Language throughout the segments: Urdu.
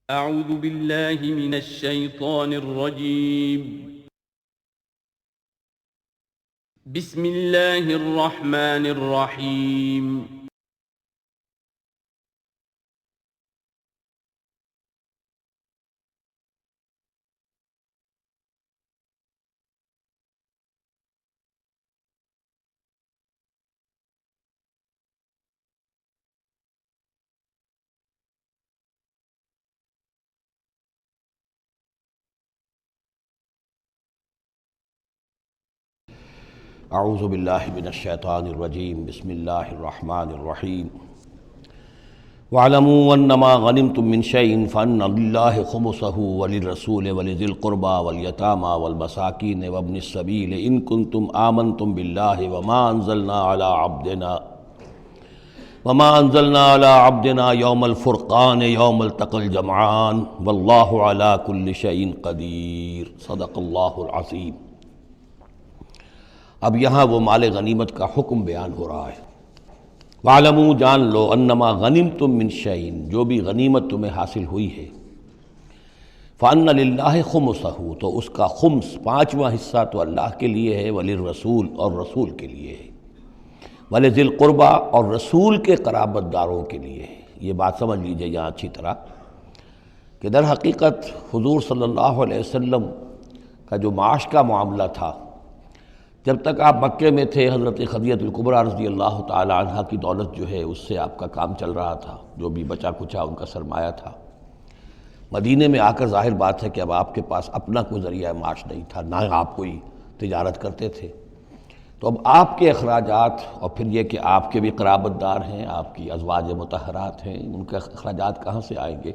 اعوذ باللہ من الشیطان الرجیم بسم اللہ الرحمن الرحیم اعوذ باللہ من الشیطان الرجیم بسم اللہ الرحمن الرحیم وَاعْلَمُوا أَنَّمَا غَنِمْتُم مِّن شَيْءٍ فَأَنَّ لِلَّهِ خُمُسَهُ وَلِلرَّسُولِ وَلِذِي الْقُرْبَى وَالْيَتَامَى وَالْمَسَاكِينِ وَابْنِ السَّبِيلِ إِن كُنتُمْ آمَنتُم بِاللَّهِ وَمَا أَنزَلْنَا عَلَىٰ عَبْدِنَا يَوْمَ الْفُرْقَانِ يَوْمَ الْتَقَى الْجَمْعَانِ وَاللَّهُ عَلَىٰ كُلِّ شَيْءٍ قَدِيرٌ صدق اللہ العظیم۔ اب یہاں وہ مال غنیمت کا حکم بیان ہو رہا ہے۔ وَاعْلَمُوا جان لو انما غنمتم من شیء جو بھی غنیمت تمہیں حاصل ہوئی ہے، فَأَنَّ لِلَّهِ خُمُسَهُ تو اس کا خمس پانچواں حصہ تو اللہ کے لیے ہے، وَلِلرَّسُولِ اور رسول کے لیے ہے، وَلِذِي الْقُرْبَى اور رسول کے قرابت داروں کے لیے ہے۔ یہ بات سمجھ لیجئے یہاں اچھی طرح کہ در حقیقت حضور صلی اللہ علیہ وسلم کا جو معاش کا معاملہ تھا، جب تک آپ مکے میں تھے حضرت خدیجہ الکبریٰ رضی اللہ تعالی عنہ کی دولت جو ہے اس سے آپ کا کام چل رہا تھا، جو بھی بچا کچھا ان کا سرمایہ تھا۔ مدینے میں آ کر ظاہر بات ہے کہ اب آپ کے پاس اپنا کوئی ذریعہ معاش نہیں تھا، نہ آپ کوئی تجارت کرتے تھے، تو اب آپ کے اخراجات اور پھر یہ کہ آپ کے بھی قرابت دار ہیں، آپ کی ازواج مطہرات ہیں، ان کے اخراجات کہاں سے آئیں گے؟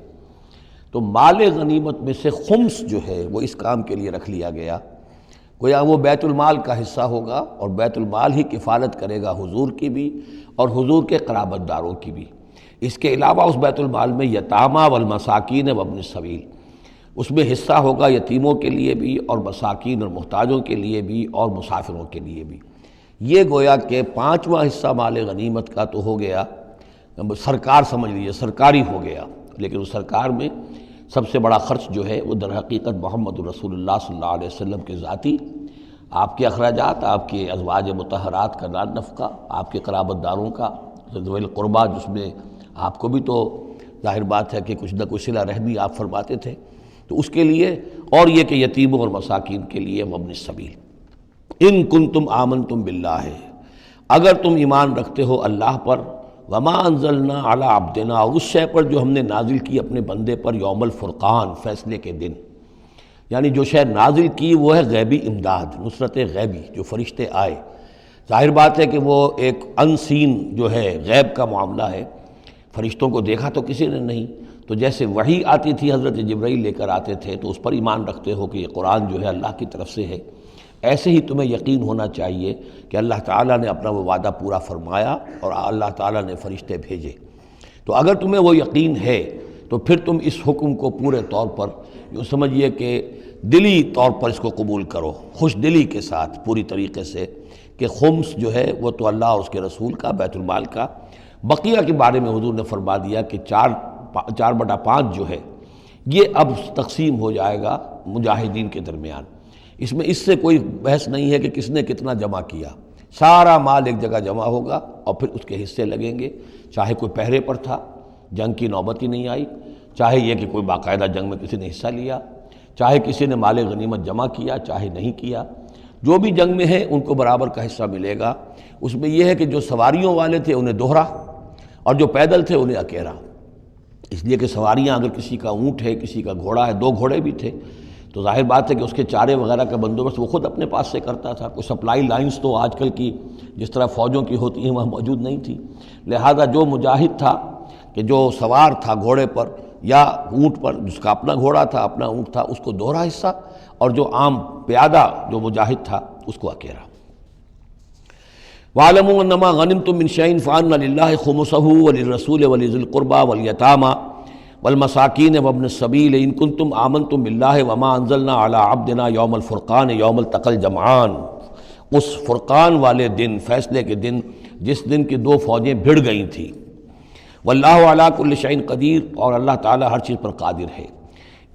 تو مال غنیمت میں سے خمس جو ہے وہ اس کام کے لیے رکھ لیا گیا، گویا وہ بیت المال کا حصہ ہوگا، اور بیت المال ہی کفالت کرے گا حضور کی بھی اور حضور کے قرابت داروں کی بھی۔ اس کے علاوہ اس بیت المال میں یتامى والمساکین وابن السبیل، اس میں حصہ ہوگا یتیموں کے لیے بھی اور مساکین اور محتاجوں کے لیے بھی اور مسافروں کے لیے بھی۔ یہ گویا کہ پانچواں حصہ مال غنیمت کا تو ہو گیا، سرکار سمجھ لیجیے سرکاری ہو گیا، لیکن اس سرکار میں سب سے بڑا خرچ جو ہے وہ در حقیقت محمد رسول اللہ صلی اللہ علیہ وسلم کے ذاتی، آپ کے اخراجات، آپ کے ازواج مطہرات کا نان نفقہ، آپ کے قرابت داروں کا ذوی القربیٰ، جس میں آپ کو بھی تو ظاہر بات ہے کہ کچھ نہ کچھ صلہ رحمی آپ فرماتے تھے، تو اس کے لیے، اور یہ کہ یتیموں اور مساکین کے لیے وابن السبیل۔ ان کنتم آمنتم باللہ اگر تم ایمان رکھتے ہو اللہ پر، وما انزلنا علی عبدنا اور اس شے پر جو ہم نے نازل کی اپنے بندے پر، یوم الفرقان فیصلے کے دن، یعنی جو شے نازل کی وہ ہے غیبی امداد، نصرت غیبی، جو فرشتے آئے۔ ظاہر بات ہے کہ وہ ایک ان سین جو ہے غیب کا معاملہ ہے، فرشتوں کو دیکھا تو کسی نے نہیں، تو جیسے وحی آتی تھی حضرت جبرائیل لے کر آتے تھے تو اس پر ایمان رکھتے ہو کہ یہ قرآن جو ہے اللہ کی طرف سے ہے، ایسے ہی تمہیں یقین ہونا چاہیے کہ اللہ تعالیٰ نے اپنا وہ وعدہ پورا فرمایا اور اللہ تعالیٰ نے فرشتے بھیجے۔ تو اگر تمہیں وہ یقین ہے تو پھر تم اس حکم کو پورے طور پر یوں سمجھیے کہ دلی طور پر اس کو قبول کرو، خوش دلی کے ساتھ پوری طریقے سے، کہ خمس جو ہے وہ تو اللہ اور اس کے رسول کا، بیت المال کا۔ بقیہ کے بارے میں حضور نے فرما دیا کہ 4/5 جو ہے یہ اب تقسیم ہو جائے گا مجاہدین کے درمیان۔ اس میں اس سے کوئی بحث نہیں ہے کہ کس نے کتنا جمع کیا، سارا مال ایک جگہ جمع ہوگا اور پھر اس کے حصے لگیں گے، چاہے کوئی پہرے پر تھا، جنگ کی نوبت ہی نہیں آئی، چاہے یہ کہ کوئی باقاعدہ جنگ میں کسی نے حصہ لیا، چاہے کسی نے مال غنیمت جمع کیا، چاہے نہیں کیا، جو بھی جنگ میں ہے ان کو برابر کا حصہ ملے گا۔ اس میں یہ ہے کہ جو سواریوں والے تھے انہیں دوہرا، اور جو پیدل تھے انہیں اکیرا، اس لیے کہ سواریاں اگر کسی کا اونٹ ہے، کسی کا گھوڑا ہے، 2 گھوڑے بھی تھے، تو ظاہر بات ہے کہ اس کے چارے وغیرہ کا بندوبست وہ خود اپنے پاس سے کرتا تھا، کوئی سپلائی لائنز تو آج کل کی جس طرح فوجوں کی ہوتی ہیں وہاں موجود نہیں تھی، لہذا جو مجاہد تھا کہ جو سوار تھا گھوڑے پر یا اونٹ پر، جس کا اپنا گھوڑا تھا اپنا اونٹ تھا، اس کو دوہرا حصہ، اور جو عام پیادہ جو مجاہد تھا اس کو اکیرا۔ وَاعْلَمُوا أَنَّمَا غَنِمْتُم مِّن شَيْءٍ فَأَنَّ لِلَّهِ خُمُسَهُ وَلِلرَّسُولِ وَلِذِي الْقُرْبَى وَالْيَتَامَى وَالْمَسَاكِينِ وَابْنِ السَّبِيلِ إِن كُنتُمْ آمَنتُم بِاللَّهِ وَمَا أَنزَلْنَا عَلَىٰ عَبْدِنَا يَوْمَ الْفُرْقَانِ يَوْمَ الْتَقَى الْجَمْعَانِ، اس فرقان والے دن، فیصلے کے دن، جس دن کی 2 فوجیں بھڑ گئی تھیں۔ واللہ علی کل شیء قدیر، اور اللہ تعالیٰ ہر چیز پر قادر ہے۔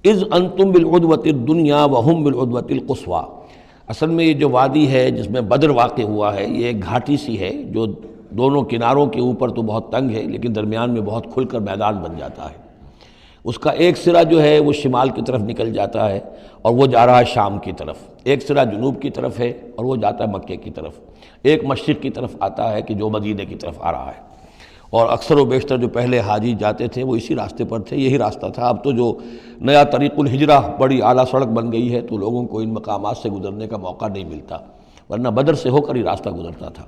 اذ انتم بالعدوۃ الدنیا وہم بالعدوۃ القصویٰ، اصل میں یہ جو وادی ہے جس میں بدر واقع ہوا ہے، یہ ایک گھاٹی سی ہے جو دونوں کناروں کے اوپر تو بہت تنگ ہے لیکن درمیان میں بہت کھل کر میدان بن جاتا ہے۔ اس کا ایک سرا جو ہے وہ شمال کی طرف نکل جاتا ہے اور وہ جا رہا ہے شام کی طرف، ایک سرا جنوب کی طرف ہے اور وہ جاتا ہے مکے کی طرف، ایک مشرق کی طرف آتا ہے کہ جو مدینے کی طرف آ رہا ہے، اور اکثر و بیشتر جو پہلے حاجی جاتے تھے وہ اسی راستے پر تھے، یہی راستہ تھا۔ اب تو جو نیا طریق الہجرہ بڑی اعلیٰ سڑک بن گئی ہے تو لوگوں کو ان مقامات سے گزرنے کا موقع نہیں ملتا، ورنہ بدر سے ہو کر ہی راستہ گزرتا تھا۔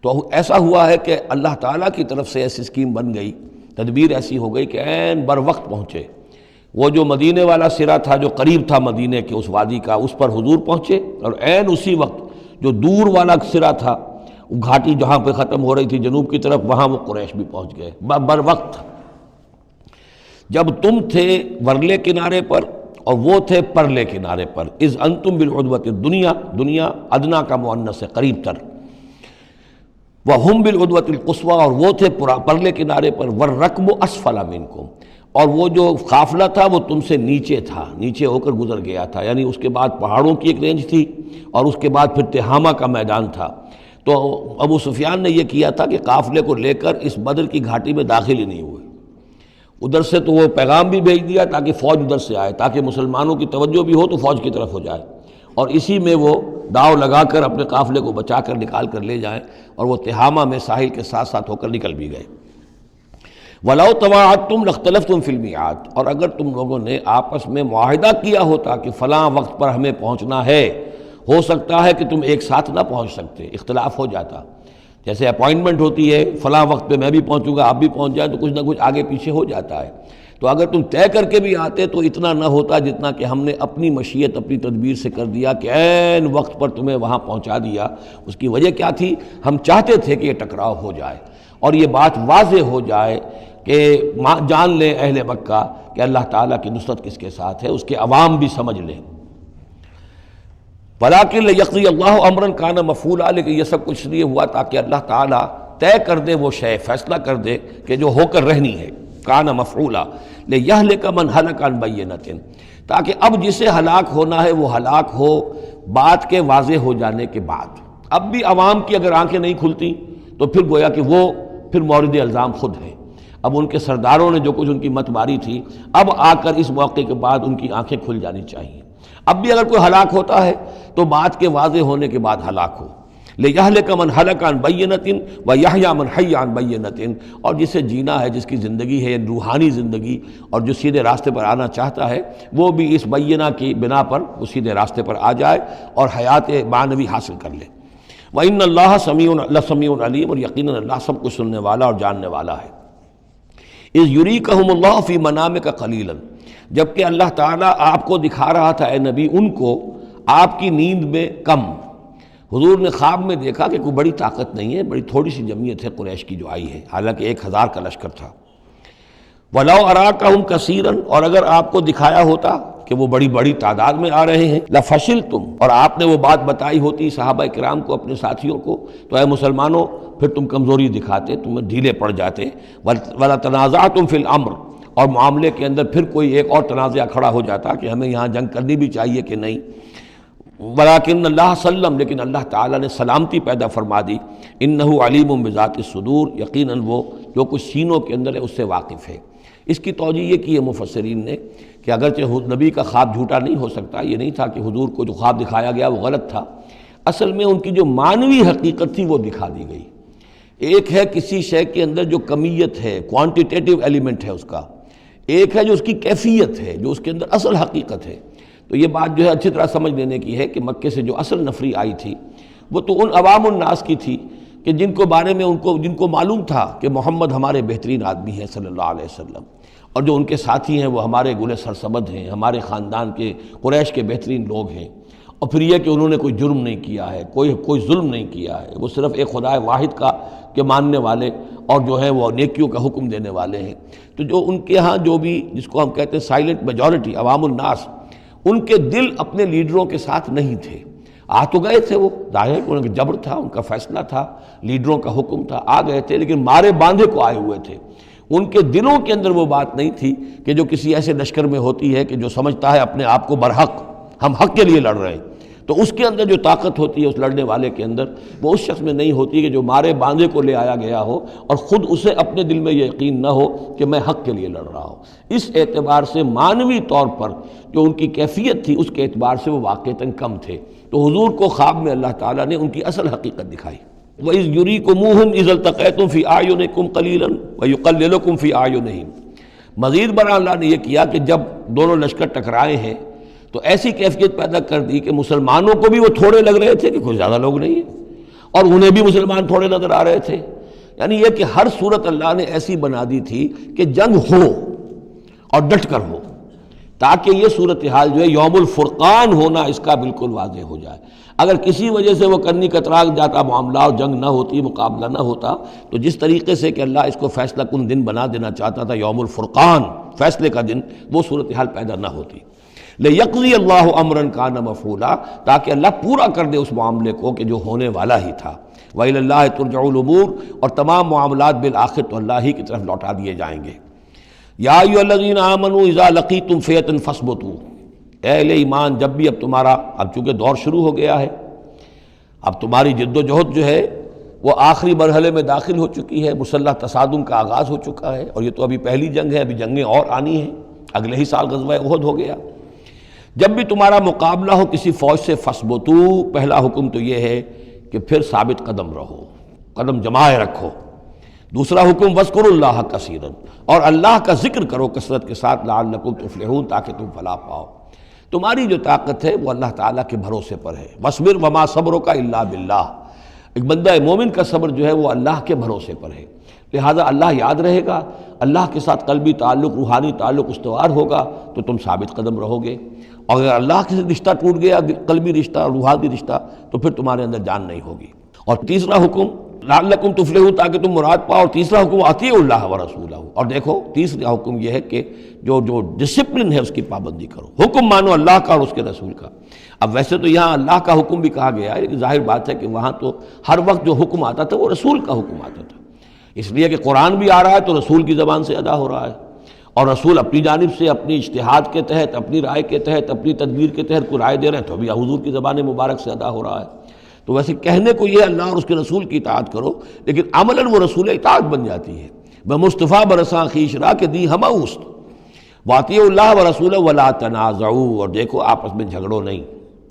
تو ایسا ہوا ہے کہ اللہ تعالیٰ کی طرف سے ایسی اسکیم بن گئی، تدبیر ایسی ہو گئی کہ عین بر وقت پہنچے۔ وہ جو مدینے والا سرا تھا جو قریب تھا مدینے کے اس وادی کا، اس پر حضور پہنچے، اور عین اسی وقت جو دور والا سرا تھا، گھاٹی جہاں پہ ختم ہو رہی تھی جنوب کی طرف، وہاں وہ قریش بھی پہنچ گئے بر وقت۔ جب تم تھے ورلے کنارے پر اور وہ تھے پرلے کنارے پر، اذ انتم بالعدوۃ الدنیا، دنیا ادنا کا مؤنث ہے، قریب تر، وہم بالعدوۃ القصویٰ، اور وہ تھے پرلے کنارے پر، والرکب اسفل منکم، اور وہ جو قافلہ تھا وہ تم سے نیچے تھا، نیچے ہو کر گزر گیا تھا، یعنی اس کے بعد پہاڑوں کی ایک رینج تھی اور اس کے بعد پھر تہامہ کا میدان تھا۔ تو ابو سفیان نے یہ کیا تھا کہ قافلے کو لے کر اس بدر کی گھاٹی میں داخل ہی نہیں ہوئے، ادھر سے تو وہ پیغام بھی بھیج دیا تاکہ فوج ادھر سے آئے، تاکہ مسلمانوں کی توجہ بھی ہو تو فوج کی طرف ہو جائے، اور اسی میں وہ داؤ لگا کر اپنے قافلے کو بچا کر نکال کر لے جائیں، اور وہ تہامہ میں ساحل کے ساتھ ساتھ ہو کر نکل بھی گئے۔ وَلَوْ تَوَاعَدْتُمْ لَاخْتَلَفْتُمْ فِي الْمِيعَادِ، اور اگر تم لوگوں نے آپس میں معاہدہ کیا ہوتا کہ فلاں وقت پر ہمیں پہنچنا ہے، ہو سکتا ہے کہ تم ایک ساتھ نہ پہنچ سکتے، اختلاف ہو جاتا، جیسے اپوائنٹمنٹ ہوتی ہے فلاں وقت پہ میں بھی پہنچوں گا آپ بھی پہنچ جائیں تو کچھ نہ کچھ آگے پیچھے ہو جاتا ہے، تو اگر تم طے کر کے بھی آتے تو اتنا نہ ہوتا جتنا کہ ہم نے اپنی مشیت اپنی تدبیر سے کر دیا کہ عین وقت پر تمہیں وہاں پہنچا دیا۔ اس کی وجہ کیا تھی؟ ہم چاہتے تھے کہ یہ ٹکراؤ ہو جائے اور یہ بات واضح ہو جائے کہ جان لیں اہل مکہ کہ اللہ تعالیٰ کی نصرت کس کے ساتھ ہے، اس کے عوام بھی سمجھ لیں۔ وَلَٰكِن لِيَقْضِيَ اللَّهُ أَمْرًا كَانَ مَفْعُولًا، لیکن یہ سب کچھ لیے ہوا تاکہ اللہ تعالیٰ طے کر دے وہ شے، فیصلہ کر دے کہ جو ہو کر رہنی ہے، كَانَ مَفْعُولًا لِيَهْلِكَ مَنْ هَلَكَ عَنْ بَيِّنَةٍ، تاکہ اب جسے ہلاک ہونا ہے وہ ہلاک ہو بات کے واضح ہو جانے کے بعد۔ اب بھی عوام کی اگر آنکھیں نہیں کھلتی تو پھر گویا کہ وہ پھر مورد الزام خود ہیں، اب ان کے سرداروں نے جو کچھ ان کی مت ماری تھی، اب آ کر اس موقع کے بعد ان کی آنکھیں کھل جانی چاہیے۔ اب بھی اگر کوئی ہلاک ہوتا ہے تو بات کے واضح ہونے کے بعد ہلاک ہو۔ لِيَهْلِكَ مَنْ هَلَكَ عَنْ بَيِّنَةٍ وَيَحْيَىٰ مَنْ حَيَّ عَنْ بَيِّنَةٍ، اور جسے جینا ہے، جس کی زندگی ہے روحانی زندگی، اور جو سیدھے راستے پر آنا چاہتا ہے وہ بھی اس بینہ کی بنا پر وہ سیدھے راستے پر آ جائے اور حیات معنوی حاصل کر لے۔ وَإِنَّ اللَّهَ سَمِيعٌ عَلِيمٌ، اور یقیناً اللہ سب کچھ سننے والا اور جاننے والا ہے۔ اِذْ يُرِيكَهُمُ اللَّهُ فِي مَنَامِكَ قَلِيلًا، جبکہ اللہ تعالیٰ آپ کو دکھا رہا تھا اے نبی ان کو آپ کی نیند میں کم۔ حضور نے خواب میں دیکھا کہ کوئی بڑی طاقت نہیں ہے، بڑی تھوڑی سی جمعیت ہے قریش کی جو آئی ہے، حالانکہ 1000 کا لشکر تھا۔ وَلَوْ أَرَاكَهُمْ كَثِيرًا، اور اگر آپ کو دکھایا ہوتا کہ وہ بڑی بڑی تعداد میں آ رہے ہیں، لَفَشِلْتُمْ، اور آپ نے وہ بات بتائی ہوتی صحابہ کرام کو، اپنے ساتھیوں کو، تو اے مسلمانوں پھر تم کمزوری دکھاتے، تم ڈھیلے پڑ جاتے۔ وَلَتَنَازَعْتُمْ فِي الْأَمْرِ، اور معاملے کے اندر پھر کوئی ایک اور تنازع کھڑا ہو جاتا کہ ہمیں یہاں جنگ کرنی بھی چاہیے کہ نہیں۔ وَلَٰكِنَّ اللَّهَ سَلَّمَ، لیکن اللہ تعالیٰ نے سلامتی پیدا فرما دی۔ إِنَّهُ عَلِيمٌ بِذَاتِ الصُّدُورِ، یقیناً وہ جو کچھ سینوں کے اندر ہے اس سے واقف ہے۔ اس کی توجہ یہ کی ہے مفسرین نے کہ اگرچہ نبی کا خواب جھوٹا نہیں ہو سکتا، یہ نہیں تھا کہ حضور کو جو خواب دکھایا گیا وہ غلط تھا، اصل میں ان کی جو معنوی حقیقت تھی وہ دکھا دی گئی۔ ایک ہے کسی شے کے اندر جو کمیت ہے، کوانٹیٹیو ایلیمنٹ ہے اس کا، ایک ہے جو اس کی کیفیت ہے، جو اس کے اندر اصل حقیقت ہے۔ تو یہ بات جو ہے اچھی طرح سمجھ لینے کی ہے کہ مکے سے جو اصل نفری آئی تھی وہ تو ان عوام الناس کی تھی کہ جن کو بارے میں جن کو معلوم تھا کہ محمد ہمارے بہترین آدمی ہیں صلی اللہ علیہ وسلم، اور جو ان کے ساتھی ہیں وہ ہمارے گل سرسبد ہیں، ہمارے خاندان کے قریش کے بہترین لوگ ہیں، اور پھر یہ کہ انہوں نے کوئی جرم نہیں کیا ہے، کوئی ظلم نہیں کیا ہے، وہ صرف ایک خدا واحد کا کے ماننے والے اور جو ہے وہ نیکیوں کا حکم دینے والے ہیں۔ تو جو ان کے ہاں جو بھی جس کو ہم کہتے ہیں سائلنٹ میجورٹی، عوام الناس، ان کے دل اپنے لیڈروں کے ساتھ نہیں تھے۔ آ تو گئے تھے، وہ ظاہر ان کا جبر تھا، ان کا فیصلہ تھا، لیڈروں کا حکم تھا، آ گئے تھے، لیکن مارے باندھے کو آئے ہوئے تھے۔ ان کے دلوں کے اندر وہ بات نہیں تھی کہ جو کسی ایسے لشکر میں ہوتی ہے کہ جو سمجھتا ہے اپنے آپ کو برحق، ہم حق کے لیے لڑ رہے ہیں، تو اس کے اندر جو طاقت ہوتی ہے اس لڑنے والے کے اندر، وہ اس شخص میں نہیں ہوتی کہ جو مارے باندھے کو لے آیا گیا ہو اور خود اسے اپنے دل میں یہ یقین نہ ہو کہ میں حق کے لیے لڑ رہا ہوں۔ اس اعتبار سے معنوی طور پر جو ان کی کیفیت تھی اس کے اعتبار سے وہ واقعتاً کم تھے، تو حضور کو خواب میں اللہ تعالیٰ نے ان کی اصل حقیقت دکھائی۔ وَإِذْ يُرِيكُمُوهُمْ إِذْ الْتَقَيْتُمْ فِي أَعْيُنِكُمْ قَلِيلًا وَيُقَلِّلُكُمْ فِي أَعْيُنِهِمْ۔ مزید برآں اللہ نے یہ کیا کہ جب دونوں لشکر ٹکرائے ہیں تو ایسی کیفیت پیدا کر دی کہ مسلمانوں کو بھی وہ تھوڑے لگ رہے تھے کہ کوئی زیادہ لوگ نہیں ہیں، اور انہیں بھی مسلمان تھوڑے نظر آ رہے تھے۔ یعنی یہ کہ ہر صورت اللہ نے ایسی بنا دی تھی کہ جنگ ہو اور ڈٹ کر ہو، تاکہ یہ صورتحال جو ہے یوم الفرقان ہونا اس کا بالکل واضح ہو جائے۔ اگر کسی وجہ سے وہ کرنی کترا جاتا معاملہ اور جنگ نہ ہوتی، مقابلہ نہ ہوتا، تو جس طریقے سے کہ اللہ اس کو فیصلہ کن دن بنا دینا چاہتا تھا، یوم الفرقان فیصلے کا دن، وہ صورتحال پیدا نہ ہوتی۔ لِيَقْضِيَ اللَّهُ أَمْرًا كَانَ مَفْعُولًا، تاکہ اللہ پورا کر دے اس معاملے کو کہ جو ہونے والا ہی تھا۔ وَإِلَى اللَّهِ تُرْجَعُ الْأُمُورُ، اور تمام معاملات بالآخر تو اللہ ہی کی طرف لوٹا دیے جائیں گے۔ یا ایھا الذین آمنوا اذا لقیتم فئۃ فاثبتوا، اے اہل ایمان جب بھی اب تمہارا، اب چونکہ دور شروع ہو گیا ہے، اب تمہاری جد و جہد جو ہے وہ آخری مرحلے میں داخل ہو چکی ہے، مسلح تصادم کا آغاز ہو چکا ہے، اور یہ تو ابھی پہلی جنگ ہے، ابھی جنگیں اور آنی ہیں، اگلے ہی سال غزوہ احد ہو گیا۔ جب بھی تمہارا مقابلہ ہو کسی فوج سے فاثبتوا، پہلا حکم تو یہ ہے کہ پھر ثابت قدم رہو، قدم جمائے رکھو۔ دوسرا حکم وَاذْكُرُوا اللَّهَ كَثِيرًا، اور اللہ کا ذکر کرو کثرت کے ساتھ، لعلکم تفلحون، تاکہ تم فلاح پاؤ۔ تمہاری جو طاقت ہے وہ اللہ تعالیٰ کے بھروسے پر ہے۔ وَاصْبِرْ وَمَا صَبْرُكَ إِلَّا بِاللَّهِ، ایک بندہ مومن کا صبر جو ہے وہ اللہ کے بھروسے پر ہے، لہذا اللہ یاد رہے گا، اللہ کے ساتھ قلبی تعلق، روحانی تعلق استوار ہوگا تو تم ثابت قدم رہو گے، اور اگر اللہ کے رشتہ ٹوٹ گیا، قلبی رشتہ، روحانی رشتہ، تو پھر تمہارے اندر جان نہیں ہوگی۔ اور تیسرا حکم لعلکم تفلحون، تاکہ تم مراد پاؤ، اور تیسرا حکم اطیعوا اللہ ورسولہ، اور دیکھو تیسرا حکم یہ ہے کہ جو ڈسپلن ہے اس کی پابندی کرو، حکم مانو اللہ کا اور اس کے رسول کا۔ اب ویسے تو یہاں اللہ کا حکم بھی کہا گیا ہے، لیکن ظاہر بات ہے کہ وہاں تو ہر وقت جو حکم آتا تھا وہ رسول کا حکم آتا تھا، اس لیے کہ قرآن بھی آ رہا ہے تو رسول کی زبان سے ادا ہو رہا ہے، اور رسول اپنی جانب سے اپنی اجتہاد کے تحت، اپنی رائے کے تحت، اپنی تدبیر کے تحت کوئی رائے دے رہے ہیں تو بھی حضور کی زبان مبارک سے ادا ہو رہا ہے۔ تو ویسے کہنے کو یہ اللہ اور اس کے رسول کی اطاعت کرو، لیکن عملاً وہ رسول اطاعت بن جاتی ہے۔ بمصطفیٰ برساں خویش را کے دی ہمہ اوست، واطیعوا اللہ ورسولہ ولا تنازعوا، اور دیکھو آپس میں جھگڑو نہیں۔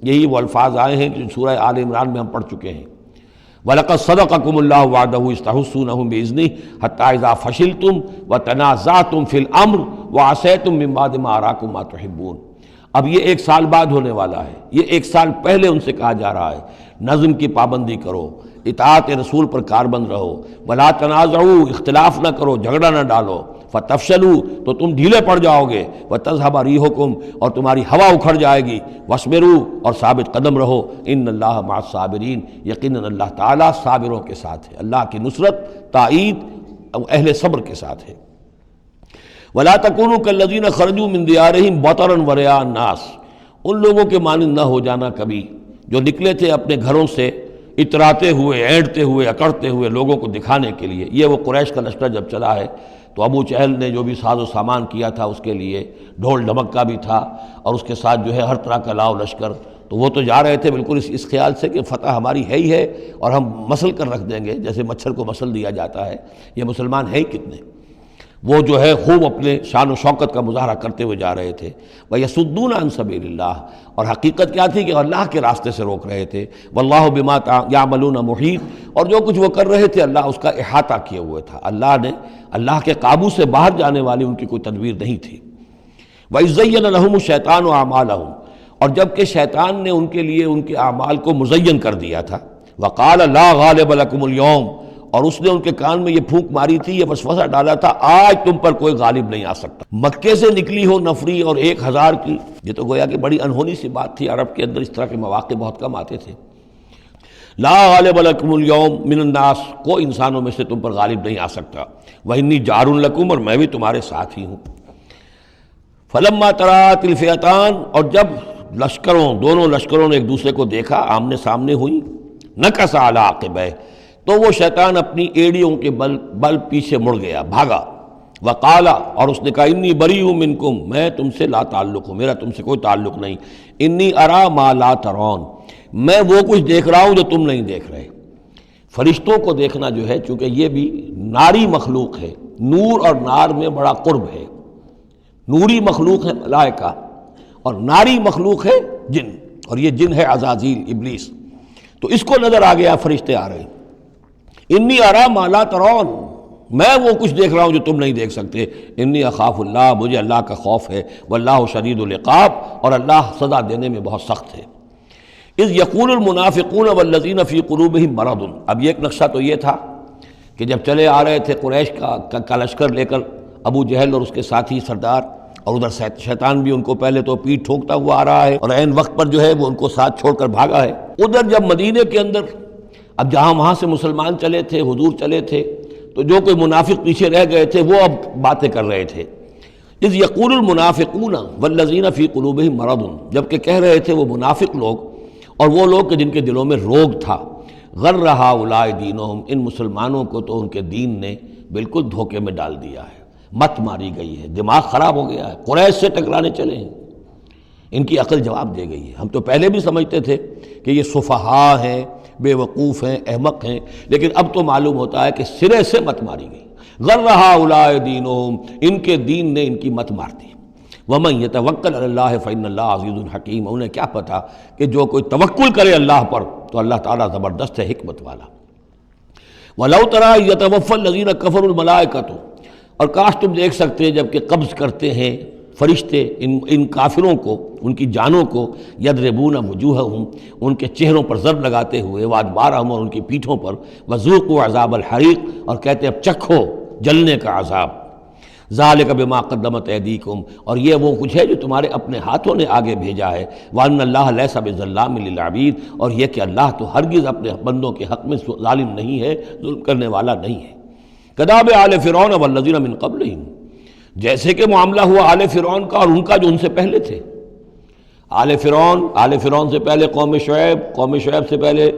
یہی وہ الفاظ آئے ہیں جو سورہ آل عمران میں ہم پڑھ چکے ہیں۔ وَلَقَدْ صَدَقَكُمُ اللَّهُ وَعْدَهُ إِذْ تَحُسُّونَهُم بِإِذْنِهِ حَتَّىٰ إِذَا فَشِلْتُمْ وَتَنَازَعْتُمْ فِي الْأَمْرِ وَعَصَيْتُم مِّن بَعْدِ مَا أَرَاكُم مَّا تُحِبُّونَ۔ اب یہ ایک سال بعد ہونے والا ہے، یہ ایک سال پہلے ان سے کہا جا رہا ہے نظم کی پابندی کرو، اطاعت رسول پر کاربند رہو، ولا تنازعوا، اختلاف نہ کرو، جھگڑا نہ ڈالو، فتفشلوا، تو تم ڈھیلے پڑ جاؤ گے، وتذهب ريحكم، اور تمہاری ہوا اکھڑ جائے گی، واصبروا، اور ثابت قدم رہو، ان اللہ مع الصابرین، یقیناً اللہ تعالیٰ صابروں کے ساتھ ہے، اللہ کی نصرت، تائید اہل صبر کے ساتھ ہے۔ ولا تکونوا کالذین خرجوا من دیارہم بطرا ورئاء الناس، ان لوگوں کے مانند نہ ہو جانا کبھی جو نکلے تھے اپنے گھروں سے اتراتے ہوئے، اینٹتے ہوئے، اکڑتے ہوئے لوگوں کو دکھانے کے لیے۔ یہ وہ قریش کا لشکر جب چلا ہے تو ابو جہل نے جو بھی ساز و سامان کیا تھا اس کے لیے ڈھول ڈھمکا بھی تھا، اور اس کے ساتھ جو ہے ہر طرح کا لاؤ لشکر، تو وہ تو جا رہے تھے بالکل اس خیال سے کہ فتح ہماری ہے ہی ہے، اور ہم مسل کر رکھ دیں گے، جیسے مچھر کو مسل دیا جاتا ہے۔ یہ مسلمان ہیں کتنے، وہ جو ہے خوب اپنے شان و شوکت کا مظاہرہ کرتے ہوئے جا رہے تھے۔ وَيَصُدُّونَ عَن سَبِيلِ اللَّهِ، اور حقیقت کیا تھی کہ اللہ کے راستے سے روک رہے تھے۔ وَاللَّهُ بِمَا يَعْمَلُونَ مُحِيطٌ، اور جو کچھ وہ کر رہے تھے اللہ اس کا احاطہ کیے ہوئے تھا، اللہ کے قابو سے باہر جانے والی ان کی کوئی تدبیر نہیں تھی۔ وَإِذْ زَيَّنَ لَهُمُ الشَّيْطَانُ أَعْمَالَهُمْ، اور جب کہ شیطان نے ان کے لیے ان کے اعمال کو مزین کر دیا تھا۔ وَقَالَ لَا غَالِبَ لَكُمُ الْيَوْمَ، اور اس نے ان کے کان میں یہ پھونک ماری تھی، یہ وسوسہ ڈالا تھا، آج تم پر کوئی غالب نہیں آ سکتا۔ مکے سے نکلی ہو نفری اور 1000 کی، یہ تو گویا کہ بڑی انہونی سی بات تھی، عرب کے اندر اس طرح کے مواقع بہت کم آتے تھے۔ لا غالب لکم اليوم من الناس، کوئی انسانوں میں سے تم پر غالب نہیں آ سکتا۔ وانی جار لکم، اور میں بھی تمہارے ساتھ ہی ہوں۔ فلما تراءت الفئتان، اور جب دونوں لشکروں نے ایک دوسرے کو دیکھا، آمنے سامنے ہوئی، نکص علی عقبیہ، تو وہ شیطان اپنی ایڑیوں کے بل پیچھے مڑ گیا، بھاگا۔ وقال، اور اس نے کہا انی بریء منکم، میں تم سے لا تعلق ہوں، میرا تم سے کوئی تعلق نہیں، انی ارا ما لا ترون، میں وہ کچھ دیکھ رہا ہوں جو تم نہیں دیکھ رہے۔ فرشتوں کو دیکھنا جو ہے، چونکہ یہ بھی ناری مخلوق ہے، نور اور نار میں بڑا قرب ہے، نوری مخلوق ہے ملائکہ اور ناری مخلوق ہے جن، اور یہ جن ہے عزازیل ابلیس، تو اس کو نظر آ گیا فرشتے آ رہے ہیں۔ انی ارا ما لا ترون، میں وہ کچھ دیکھ رہا ہوں جو تم نہیں دیکھ سکتے، انی اخاف اللہ، مجھے اللہ کا خوف ہے، واللہ شدید العقاب، اور اللہ سزا دینے میں بہت سخت ہے۔ اذ یقول المنافقون والذین فی قلوبہم مرض، اب یہ ایک نقشہ تو یہ تھا کہ جب چلے آ رہے تھے قریش کا لشکر لے کر ابو جہل اور اس کے ساتھی سردار، اور ادھر شیطان بھی ان کو پہلے تو پیٹھ ٹھوکتا ہوا آ رہا ہے، اور عین وقت پر جو ہے وہ ان کو ساتھ چھوڑ کر بھاگا ہے۔ ادھر جب مدینے کے اندر اب جہاں وہاں سے مسلمان چلے تھے، حضور چلے تھے، تو جو کوئی منافق پیچھے رہ گئے تھے وہ اب باتیں کر رہے تھے۔ اذ یقول المنافقون والذین فی قلوبہم مرض، جبکہ کہہ رہے تھے وہ منافق لوگ اور وہ لوگ کہ جن کے دلوں میں روگ تھا، غر ہؤلاء دینہم، ان مسلمانوں کو تو ان کے دین نے بالکل دھوکے میں ڈال دیا ہے، مت ماری گئی ہے، دماغ خراب ہو گیا ہے، قریش سے ٹکرانے چلے ہیں، ان کی عقل جواب دے گئی ہے۔ ہم تو پہلے بھی سمجھتے تھے کہ یہ سفہاء ہیں، بے وقوف ہیں، احمق ہیں، لیکن اب تو معلوم ہوتا ہے کہ سرے سے مت ماری گئی۔ غر ہؤلاء دینہم، ان کے دین نے ان کی مت مار دی۔ ومن یتوکل علی اللہ فإن اللہ عزیز حکیم، انہیں کیا پتا کہ جو کوئی توکل کرے اللہ پر تو اللہ تعالیٰ زبردست ہے، حکمت والا۔ وَلَوْ تَرَىٰ يَتَوَفَّى الَّذِينَ كَفَرُوا الْمَلَائِكَةُ، اور کاش تم دیکھ سکتے جب کہ قبض کرتے ہیں فرشتے ان کافروں کو، ان کی جانوں کو، یضربون وجوہہم، ان کے چہروں پر ضرب لگاتے ہوئے، وادبارہم، اور ان کی پیٹھوں پر، وذوقوا عذاب الحریق، اور کہتے ہیں اب چکھو جلنے کا عذاب، ذالک بما قدمت ایدیکم، اور یہ وہ کچھ ہے جو تمہارے اپنے ہاتھوں نے آگے بھیجا ہے، وان اللہ لیس بظلام للعبید، اور یہ کہ اللہ تو ہرگز اپنے بندوں کے حق میں ظالم نہیں ہے، ظلم کرنے والا نہیں ہے۔ کداب آل فرعون والذین من قبلہم، جیسے کہ معاملہ ہوا آل فرعون کا اور ان کا جو ان سے پہلے تھے۔ آل فرعون سے پہلے قوم شعیب سے پہلے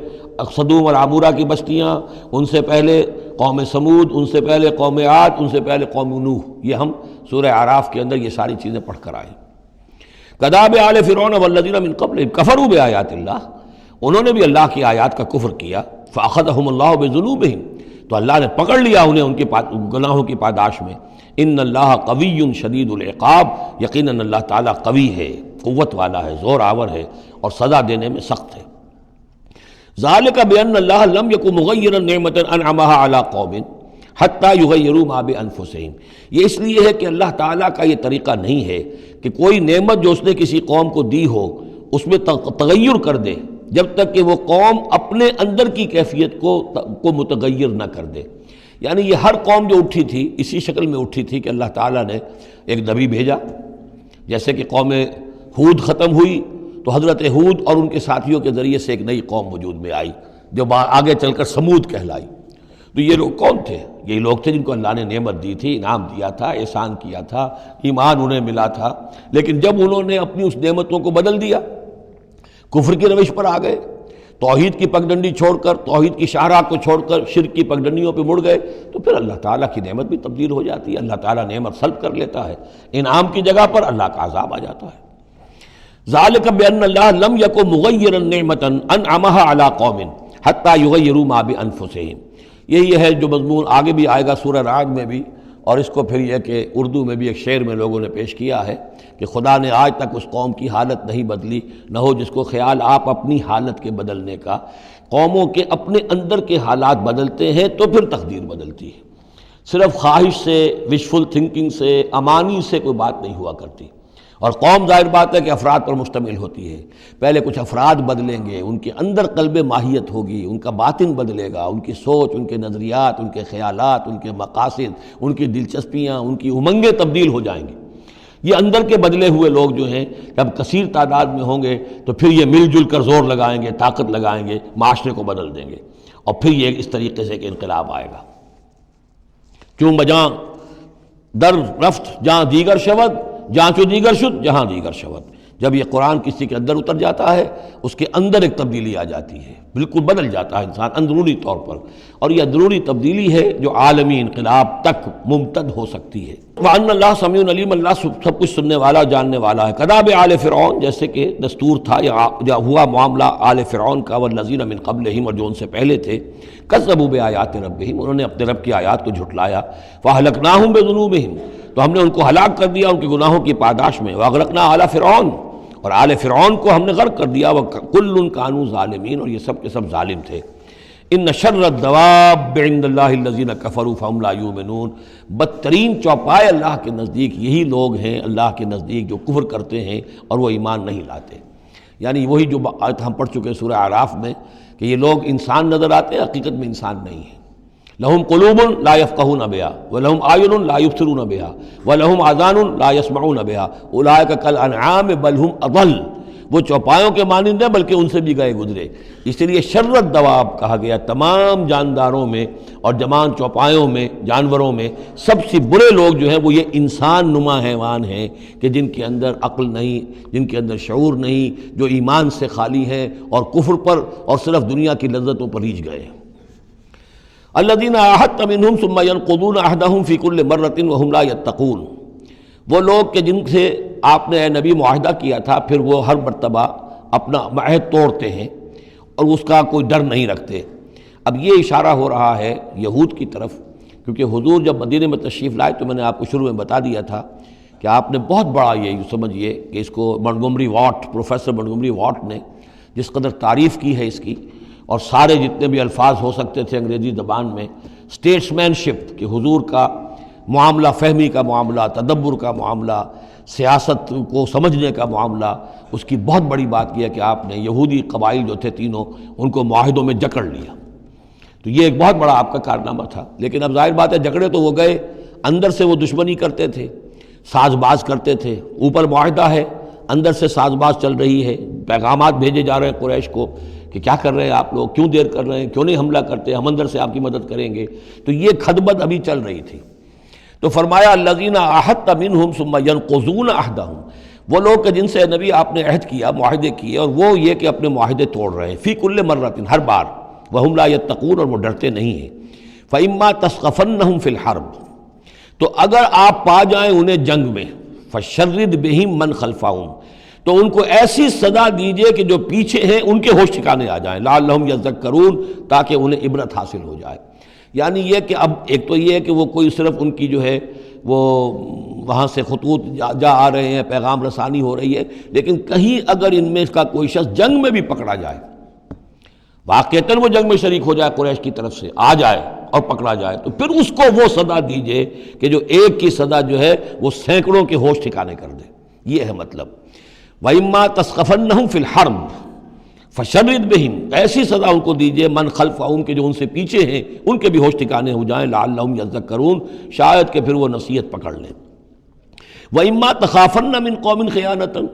صدوم اور عمورہ کی بستیاں، ان سے پہلے قوم سمود، ان سے پہلے قوم عاد، ان سے پہلے قوم نوح، یہ ہم سورہ اعراف کے اندر یہ ساری چیزیں پڑھ کر آئے۔ کداب آل فرعون والذین من قبلہم کفروا بآیات اللہ، انہوں نے بھی اللہ کی آیات کا کفر کیا، فأخذہم اللہ بذنوبہم، تو اللہ نے پکڑ لیا انہیں ان کے گناہوں کی پاداش میں۔ ان اللہ قوی شدید العقاب، یقیناً اللہ تعالیٰ قوی ہے، قوت والا ہے، زور آور ہے، اور سزا دینے میں سخت ہے۔ ذالک بان اللہ لم یکن مغیرا نعمۃ انعمها علی قوم حتی یغیروا ما بانفسہم، یہ اس لیے ہے کہ اللہ تعالیٰ کا یہ طریقہ نہیں ہے کہ کوئی نعمت جو اس نے کسی قوم کو دی ہو اس میں تغیر کر دے جب تک کہ وہ قوم اپنے اندر کی کیفیت کو متغیر نہ کر دے۔ یعنی یہ ہر قوم جو اٹھی تھی اسی شکل میں اٹھی تھی کہ اللہ تعالیٰ نے ایک نبی بھیجا، جیسے کہ قوم ہود ختم ہوئی تو حضرت ہود اور ان کے ساتھیوں کے ذریعے سے ایک نئی قوم وجود میں آئی جو آگے چل کر سمود کہلائی۔ تو یہ لوگ کون تھے؟ یہ لوگ تھے جن کو اللہ نے نعمت دی تھی، انعام دیا تھا، احسان کیا تھا، ایمان انہیں ملا تھا، لیکن جب انہوں نے اپنی اس نعمتوں کو بدل دیا، کفر کی روش پر آ گئے، توحید کی پگڈنڈی چھوڑ کر، توحید کی شاہراہ کو چھوڑ کر شرک کی پگڈنڈیوں پہ مڑ گئے، تو پھر اللہ تعالیٰ کی نعمت بھی تبدیل ہو جاتی ہے، اللہ تعالیٰ نعمت سلب کر لیتا ہے، انعام کی جگہ پر اللہ کا عذاب آ جاتا ہے۔ ذالک بان اللہ لم یکن مغیرا نعمۃ انعمها علی قوم حتی یغیروا ما بانفسہم، یہی ہے جو مضمون آگے بھی آئے گا سورہ رعد میں بھی، اور اس کو پھر یہ کہ اردو میں بھی ایک شعر میں لوگوں نے پیش کیا ہے کہ خدا نے آج تک اس قوم کی حالت نہیں بدلی، نہ ہو جس کو خیال آپ اپنی حالت کے بدلنے کا۔ قوموں کے اپنے اندر کے حالات بدلتے ہیں تو پھر تقدیر بدلتی ہے، صرف خواہش سے، وشفل تھنکنگ سے، امانی سے کوئی بات نہیں ہوا کرتی۔ اور قوم ظاہر بات ہے کہ افراد پر مشتمل ہوتی ہے، پہلے کچھ افراد بدلیں گے، ان کے اندر قلب ماہیت ہوگی، ان کا باطن بدلے گا، ان کی سوچ، ان کے نظریات، ان کے خیالات، ان کے مقاصد، ان کی دلچسپیاں، ان کی امنگیں تبدیل ہو جائیں گی۔ یہ اندر کے بدلے ہوئے لوگ جو ہیں جب کثیر تعداد میں ہوں گے تو پھر یہ مل جل کر زور لگائیں گے، طاقت لگائیں گے، معاشرے کو بدل دیں گے، اور پھر یہ اس طریقے سے کہ انقلاب آئے گا۔ چون بجاں در رفت جہاں دیگر شود، جہاں چو دیگر شد جہاں دیگر شود، جب یہ قرآن کسی کے اندر اتر جاتا ہے اس کے اندر ایک تبدیلی آ جاتی ہے، بالکل بدل جاتا ہے انسان اندرونی طور پر، اور یہ اندرونی تبدیلی ہے جو عالمی انقلاب تک ممتد ہو سکتی ہے۔ وَأَنَّ اللَّهَ سَمِيعٌ عَلِيمٌ، اللہ سب کچھ سننے والا جاننے والا ہے۔ کذاب آل فرعون، جیسے کہ دستور تھا یا ہوا معاملہ آل فرعون کا، والذین من قبلہم، اور جو ان سے پہلے تھے، کذبوا بآیات ربہم، انہوں نے اپنے رب کی آیات کو جھٹلایا، فأہلکناہم بذنوبہم، تو ہم نے ان کو ہلاک کر دیا ان کے گناہوں کی پاداش میں، وأغرقنا آل فرعون، اور آل فرعون کو ہم نے غرق کر دیا، وَكُلٌّ كَانُوا ظَالِمِينَ، اور یہ سب کے سب ظالم تھے۔ ان شر الدواب عند اللہ الذین کفروا فہم لا یؤمنون، بدترین چوپائے اللہ کے نزدیک یہی لوگ ہیں اللہ کے نزدیک جو کفر کرتے ہیں اور وہ ایمان نہیں لاتے۔ یعنی وہی جو آیت ہم پڑھ چکے سورہ اعراف میں کہ یہ لوگ انسان نظر آتے ہیں، حقیقت میں انسان نہیں ہیں۔ لہم قلوب لا یفقہون بہا ولہم اعین لا یبصرون بہا ولہم آذان لا یسمعون بہا اولئک کالانعام بل ہم اضل، وہ چوپایوں کے مانند ہیں بلکہ ان سے بھی گئے گزرے۔ اس لیے شر الدواب کہا گیا، تمام جانداروں میں اور جمان چوپایوں میں، جانوروں میں سب سے برے لوگ جو ہیں وہ یہ انسان نما حیوان ہیں کہ جن کے اندر عقل نہیں، جن کے اندر شعور نہیں، جو ایمان سے خالی ہیں اور کفر پر اور صرف دنیا کی لذتوں پر ریجھ گئے۔ الذین عاہدت منہم ثم ینقضون عہدہم فی کل مرۃ وہم لا یتقون، وہ لوگ کہ جن سے آپ نے اے نبی معاہدہ کیا تھا پھر وہ ہر مرتبہ اپنا عہد توڑتے ہیں اور اس کا کوئی ڈر نہیں رکھتے۔ اب یہ اشارہ ہو رہا ہے یہود کی طرف، کیونکہ حضور جب مدینے میں تشریف لائے تو میں نے آپ کو شروع میں بتا دیا تھا کہ آپ نے بہت بڑا یہ سمجھیے کہ اس کو Montgomery what, professor Montgomery what نے جس قدر تعریف کی ہے اس کی، اور سارے جتنے بھی الفاظ ہو سکتے تھے انگریزی زبان میں، اسٹیٹسمین شپ کہ حضور کا معاملہ، فہمی کا معاملہ، تدبر کا معاملہ، سیاست کو سمجھنے کا معاملہ، اس کی بہت بڑی بات یہ ہے کہ آپ نے یہودی قبائل جو تھے تینوں ان کو معاہدوں میں جکڑ لیا۔ تو یہ ایک بہت بڑا آپ کا کارنامہ تھا، لیکن اب ظاہر بات ہے جکڑے تو وہ گئے، اندر سے وہ دشمنی کرتے تھے، ساز باز کرتے تھے۔ اوپر معاہدہ ہے، اندر سے ساز باز چل رہی ہے، پیغامات بھیجے جا رہے ہیں قریش کو کہ کیا کر رہے ہیں آپ لوگ، کیوں دیر کر رہے ہیں، کیوں نہیں حملہ کرتے، ہم اندر سے آپ کی مدد کریں گے۔ تو یہ کھدبد ابھی چل رہی تھی۔ تو فرمایا الذین عاہدت منہم ثم ینقضون عہدہم، وہ لوگ کہ جن سے نبی آپ نے عہد کیا، معاہدے کیے، اور وہ یہ کہ اپنے معاہدے توڑ رہے ہیں، فی کل مرۃ، ہر بار، وہم لا یتقون، اور وہ ڈرتے نہیں ہیں۔ فإما تثقفنہم فی الحرب، تو اگر آپ پا جائیں انہیں جنگ میں، فشرد بہم من خلفہم، تو ان کو ایسی سزا دیجئے کہ جو پیچھے ہیں ان کے ہوش ٹھکانے آ جائیں، لعلہم یذکرون، تاکہ انہیں عبرت حاصل ہو جائے۔ یعنی یہ کہ اب ایک تو یہ ہے کہ وہ کوئی صرف ان کی جو ہے وہ وہاں سے خطوط جا آ رہے ہیں، پیغام رسانی ہو رہی ہے، لیکن کہیں اگر ان میں اس کا کوئی شخص جنگ میں بھی پکڑا جائے، واقعتاً وہ جنگ میں شریک ہو جائے، قریش کی طرف سے آ جائے اور پکڑا جائے، تو پھر اس کو وہ سزا دیجئے کہ جو ایک کی سزا جو ہے وہ سینکڑوں کے ہوش ٹھکانے کر دے۔ یہ ہے مطلب۔ وَإِمَّا تَثْقَفَنَّهُمْ فِي الْحَرْبِ فَشَرِّدْ بِهِمْ، ایسی سزا ان کو دیجئے من خلفہم کے جو ان سے پیچھے ہیں ان کے بھی ہوش ٹھکانے ہو جائیں، لعلہم یذکرون، شاید کہ پھر وہ نصیحت پکڑ لیں۔ وَإِمَّا تَخَافَنَّ مِنْ قَوْمٍ خِيَانَةً،